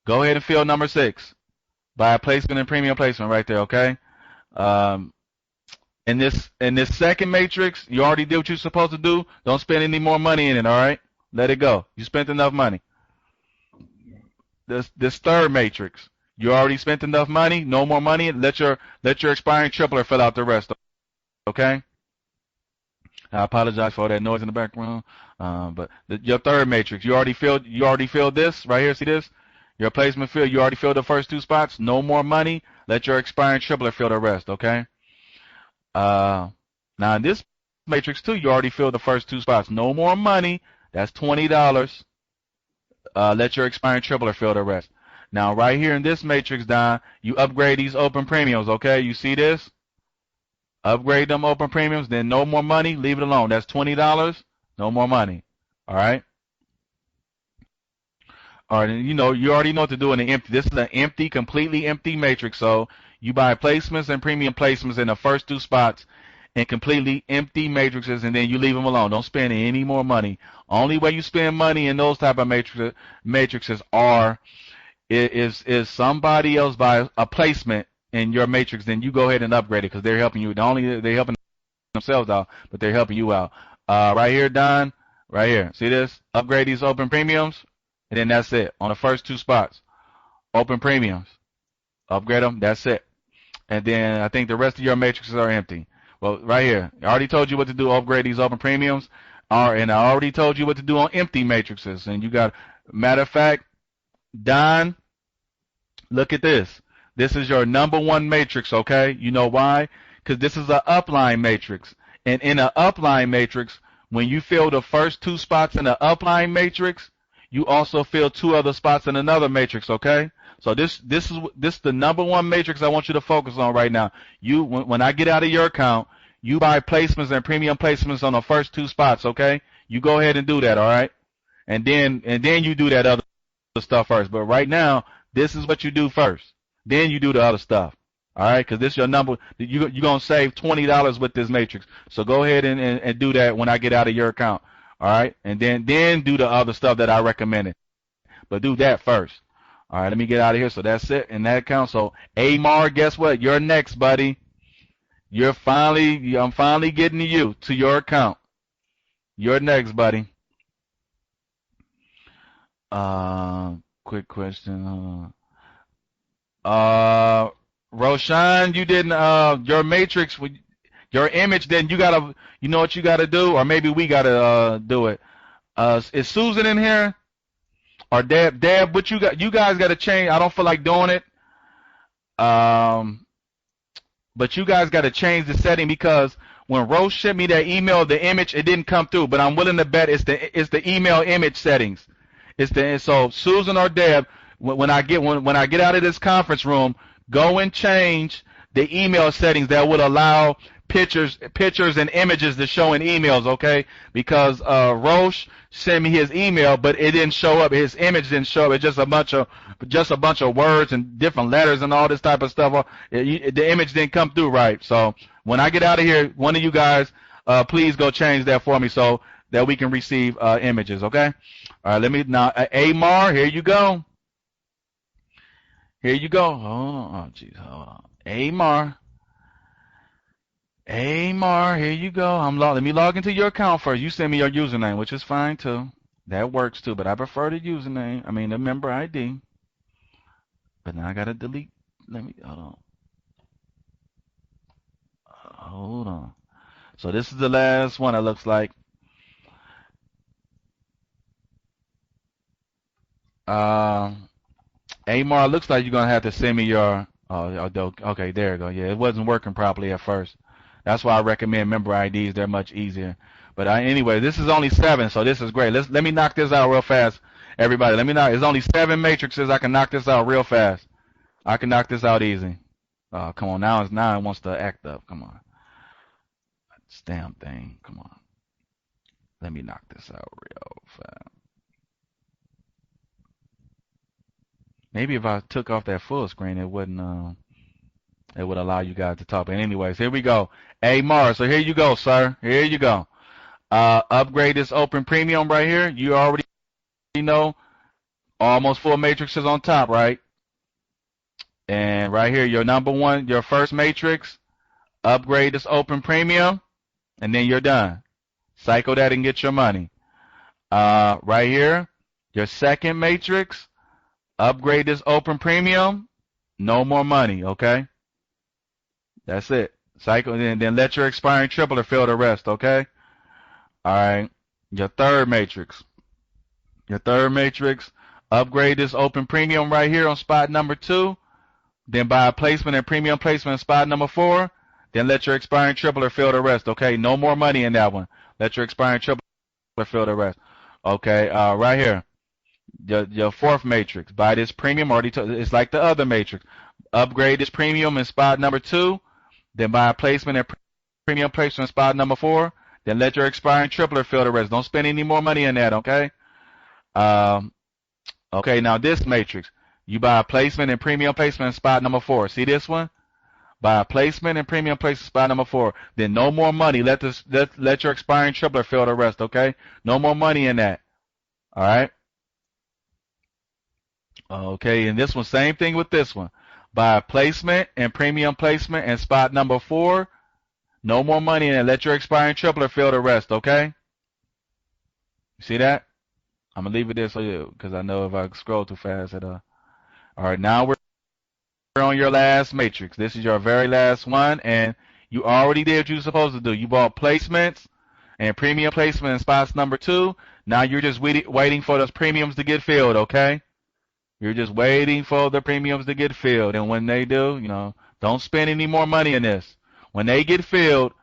Go ahead and fill number 6. Buy placement and premium placement right there, okay? Um, in this second matrix, you already did what you're supposed to do. Don't spend any more money in it, all right? Let it go. You spent enough money. This third matrix, you already spent enough money. No more money. Let your expiring tripler fill out the rest, okay? I apologize for that noise in the background. But your third matrix, you already filled this right here. See this? Your placement field, you already filled the first 2 spots. No more money. Let your expiring tripler fill the rest, okay? Now in this matrix too, you already filled the first 2 spots. No more money. That's $20. Let your expiring tripler fill the rest. Now right here in this matrix, Don, you upgrade these open premiums, okay? You see this? Upgrade them open premiums, then no more money. Leave it alone. That's $20. No more money. All right? All right, and you already know what to do in the empty. This is an empty, completely empty matrix. So you buy placements and premium placements in the first 2 spots in completely empty matrices, and then you leave them alone. Don't spend any more money. Only way you spend money in those type of matrices is somebody else buy a placement in your matrix, then you go ahead and upgrade it because they're helping you. Not only they're helping themselves out, but they're helping you out. Right here, Don. Right here. See this? Upgrade these open premiums. And then that's it. On the first 2 spots. Open premiums. Upgrade them. That's it. And then I think the rest of your matrices are empty. Well, right here. I already told you what to do. Upgrade these open premiums. And I already told you what to do on empty matrices. And you got, matter of fact, Don, look at this. This is your number 1 matrix, okay? You know why? Because this is an upline matrix. And in an upline matrix, when you fill the first 2 spots in the upline matrix, you also fill 2 other spots in another matrix, okay? So this is the number 1 matrix I want you to focus on right now. When I get out of your account, you buy placements and premium placements on the first 2 spots, okay? You go ahead and do that, all right? And then you do that other stuff first. But right now, this is what you do first. Then you do the other stuff, all right? Because this is your number. You're going to save $20 with this matrix. So go ahead and do that when I get out of your account. All right, and then do the other stuff that I recommended, but do that first. All right, let me get out of here. So that's it in that account. So Amar, guess what? You're next, buddy. I'm finally getting to your account. You're next, buddy. Quick question. Roshan, you didn't. Your matrix. Your image, then you know what you gotta do, or maybe we gotta do it. Is Susan in here? Or Deb? But you guys gotta change. I don't feel like doing it. But you guys gotta change the setting because when Rose sent me that email, the image it didn't come through. But I'm willing to bet it's the email image settings. So Susan or Deb, when I get out of this conference room, go and change the email settings that would allow pictures and images to show in emails, okay? Because Roche sent me his email, but it didn't show up. His image didn't show up. It's just a bunch of words and different letters and all this type of stuff. The image didn't come through right. So when I get out of here, one of you guys, please go change that for me so that we can receive images, okay? All right, let me now. Amar, here you go. Here you go. Oh, jeez, hold on. Amar, here you go. Let me log into your account first. You send me your username, which is fine too. That works too, but I prefer the username. I mean the member ID. But now I gotta delete. Hold on. So this is the last one. It looks like. Amar, looks like you're gonna have to send me your. Okay, there you go. Yeah, it wasn't working properly at first. That's why I recommend member IDs. They're much easier. But anyway, this is only 7, so this is great. Let me knock this out real fast, everybody. It's only 7 matrices. I can knock this out real fast. I can knock this out easy. Come on, now it wants to act up. Come on, this damn thing. Come on. Let me knock this out real fast. Maybe if I took off that full screen, it wouldn't. It would allow you guys to talk. But anyways, here we go. Amar, so here you go, sir. Here you go. Upgrade this open premium right here. You already know almost full matrices on top, right? And right here, your number one, your first matrix, upgrade this open premium, and then you're done. Cycle that and get your money. Right here, your second matrix, upgrade this open premium, no more money, okay? That's it. Cycle, and then let your expiring tripler fill the rest, okay? All right. Your third matrix. Your third matrix, upgrade this open premium right here on spot number 2. Then buy a placement and premium placement in spot number 4. Then let your expiring tripler fill the rest, okay? No more money in that one. Let your expiring tripler fill the rest. Okay, right here. Your fourth matrix. Buy this premium, it's like the other matrix. Upgrade this premium in spot number 2. Then buy a placement and premium placement in spot number 4. Then let your expiring tripler fill the rest. Don't spend any more money in that, okay? Okay, now this matrix. You buy a placement and premium placement in spot number 4. See this one? Buy a placement and premium placement in spot number 4. Then no more money. Let your expiring tripler fill the rest, okay? No more money in that. All right? Okay, and this one, same thing with this one. Buy a placement and premium placement in spot number 4. No more money in it. Let your expiring tripler fill the rest, okay? You see that? I'm going to leave it there so you, because I know if I scroll too fast, all right, now we're on your last matrix. This is your very last one, and you already did what you were supposed to do. You bought placements and premium placement in spots number 2. Now you're just waiting for those premiums to get filled, okay? You're just waiting for the premiums to get filled, and when they do, don't spend any more money in this. When they get filled,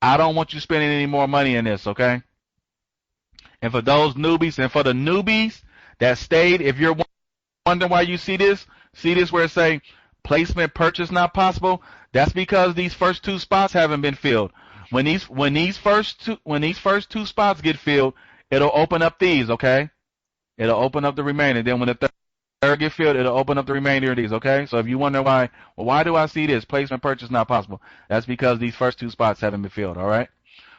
I don't want you spending any more money in this, okay? And for those newbies, and for the newbies that stayed, if you're wondering why you see this where it say placement purchase not possible, that's because these first 2 spots haven't been filled. When these first two spots get filled, it'll open up these, okay? It'll open up the remaining. Then when the third get filled, it'll open up the remainder of these, okay? So if you wonder why do I see this? Placement purchase not possible. That's because these first 2 spots haven't been filled, all right?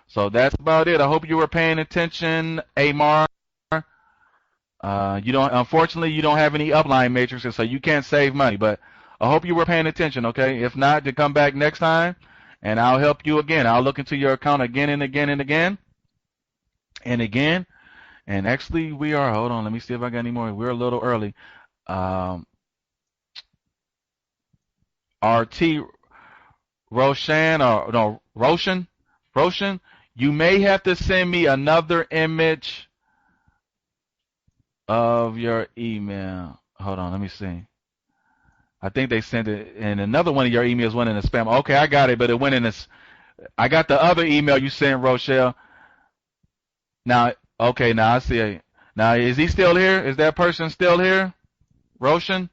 So that's about it. I hope you were paying attention, Amar. Unfortunately, you don't have any upline matrices, so you can't save money, but I hope you were paying attention, okay? If not, to come back next time, and I'll help you again. I'll look into your account again and again and again and again. And actually, hold on, let me see if I got any more. We're a little early. RT Roshan, you may have to send me another image of your email. Hold on, let me see. I think they sent it, and another one of your emails went in the spam. Okay, I got it, but it went in this. I got the other email you sent, Rochelle. Now, okay, now I see it. Now, is he still here? Is that person still here? Roshan?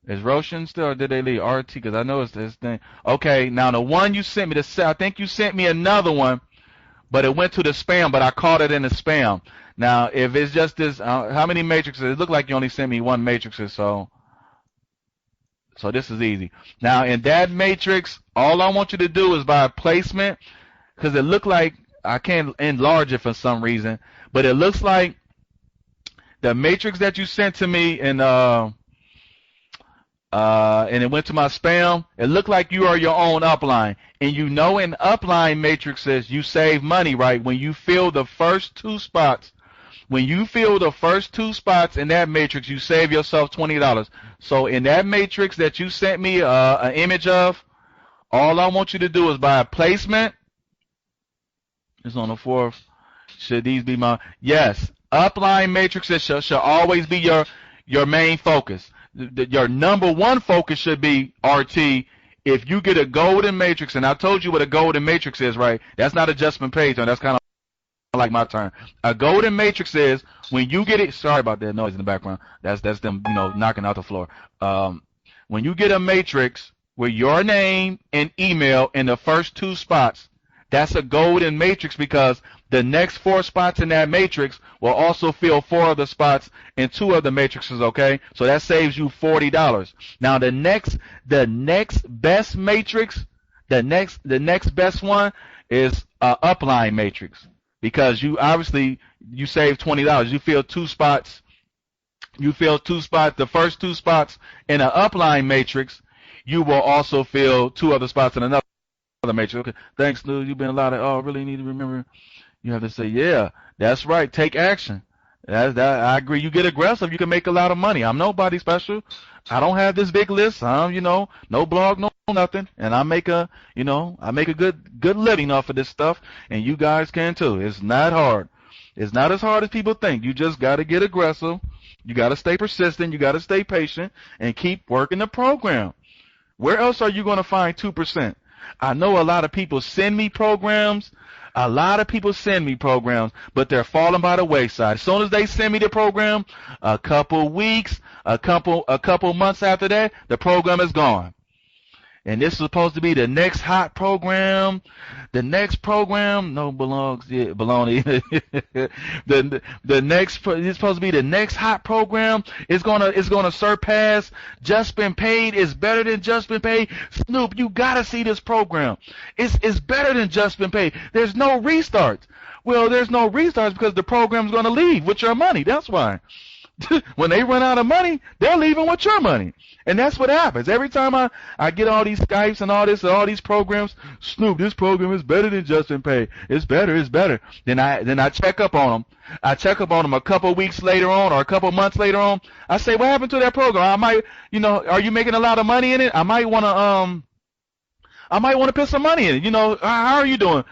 Is Roshan still, or did they leave? RT, because I know it's this thing. Okay, now the one you sent me, I think you sent me another one, but it went to the spam, but I caught it in the spam. Now, if it's just this, how many matrices? It looked like you only sent me 1 matrix, so this is easy. Now, in that matrix, all I want you to do is buy a placement, because it looked like, I can't enlarge it for some reason, but it looks like the matrix that you sent to me and it went to my spam, it looked like you are your own upline. And in upline matrices, you save money, right? When you fill the first 2 spots, in that matrix, you save yourself $20. So in that matrix that you sent me an image of, all I want you to do is buy a placement. It's on the 4th. Should these be my... Yes, upline matrices shall always be your main focus. Your number 1 focus should be RT. If you get a golden matrix, and I told you what a golden matrix is, right? That's not adjustment page, that's kind of like my term. A golden matrix is when you get it. Sorry about that noise in the background. That's them, knocking out the floor. When you get a matrix with your name and email in the first 2 spots, that's a golden matrix because the next 4 spots in that matrix will also fill 4 of the spots in 2 of the matrices, okay? So that saves you $40. Now the next best matrix, the next best one is upline matrix because you save $20. You fill 2 spots You fill 2 spots, the first 2 spots in an upline matrix. You will also fill 2 other spots in another matrix. Okay, thanks, Snoop. You've been a lot of. Oh, I really need to remember. You have to say, yeah, that's right. Take action. I agree. You get aggressive, you can make a lot of money. I'm nobody special. I don't have this big list. No blog, no nothing. And I make a good living off of this stuff. And you guys can too. It's not hard. It's not as hard as people think. You just got to get aggressive. You got to stay persistent. You got to stay patient and keep working the program. Where else are you going to find 2%? I know a lot of people send me programs. But they're falling by the wayside. As soon as they send me the program, a couple weeks, a couple months after that, the program is gone. And this is supposed to be the next hot program. The next program, no belongs, yeah, baloney. It's supposed to be the next hot program. It's gonna surpass Just Been Paid. It's better than Just Been Paid. Snoop, you gotta see this program. It's better than Just Been Paid. There's no restarts. Well, there's no restarts because the program's gonna leave with your money. That's why. When they run out of money, they're leaving with your money. And that's what happens. Every time I get all these Skypes and all these programs, Snoop, this program is better than Just Been Paid. It's better. Then I check up on them. I check up on them a couple weeks later on or a couple months later on. I say, what happened to that program? I might, are you making a lot of money in it? I might want to put some money in it. How are you doing?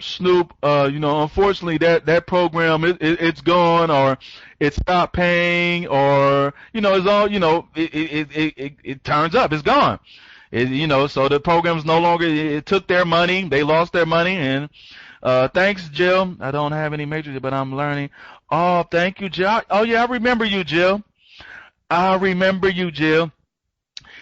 Snoop, unfortunately that program it's gone or it stopped paying or it's all it turns up, it's gone. So the program's no longer, it took their money, they lost their money. And thanks, Jill. I don't have any matrix, but I'm learning. Oh, thank you, Jill. Oh yeah, I remember you, Jill.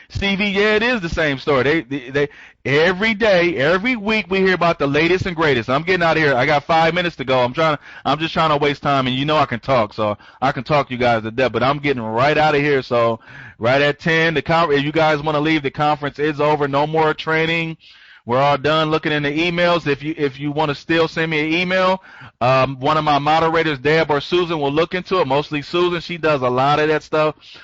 Stevie, yeah, it is the same story. They every day, every week we hear about the latest and greatest. I'm getting out of here. I got 5 minutes to go. I'm just trying to waste time, and I can talk, so I can talk you guys to death. But I'm getting right out of here. So right at 10, if you guys want to leave, the conference is over. No more training. We're all done looking in the emails. If you want to still send me an email, one of my moderators, Deb or Susan, will look into it. Mostly Susan. She does a lot of that stuff.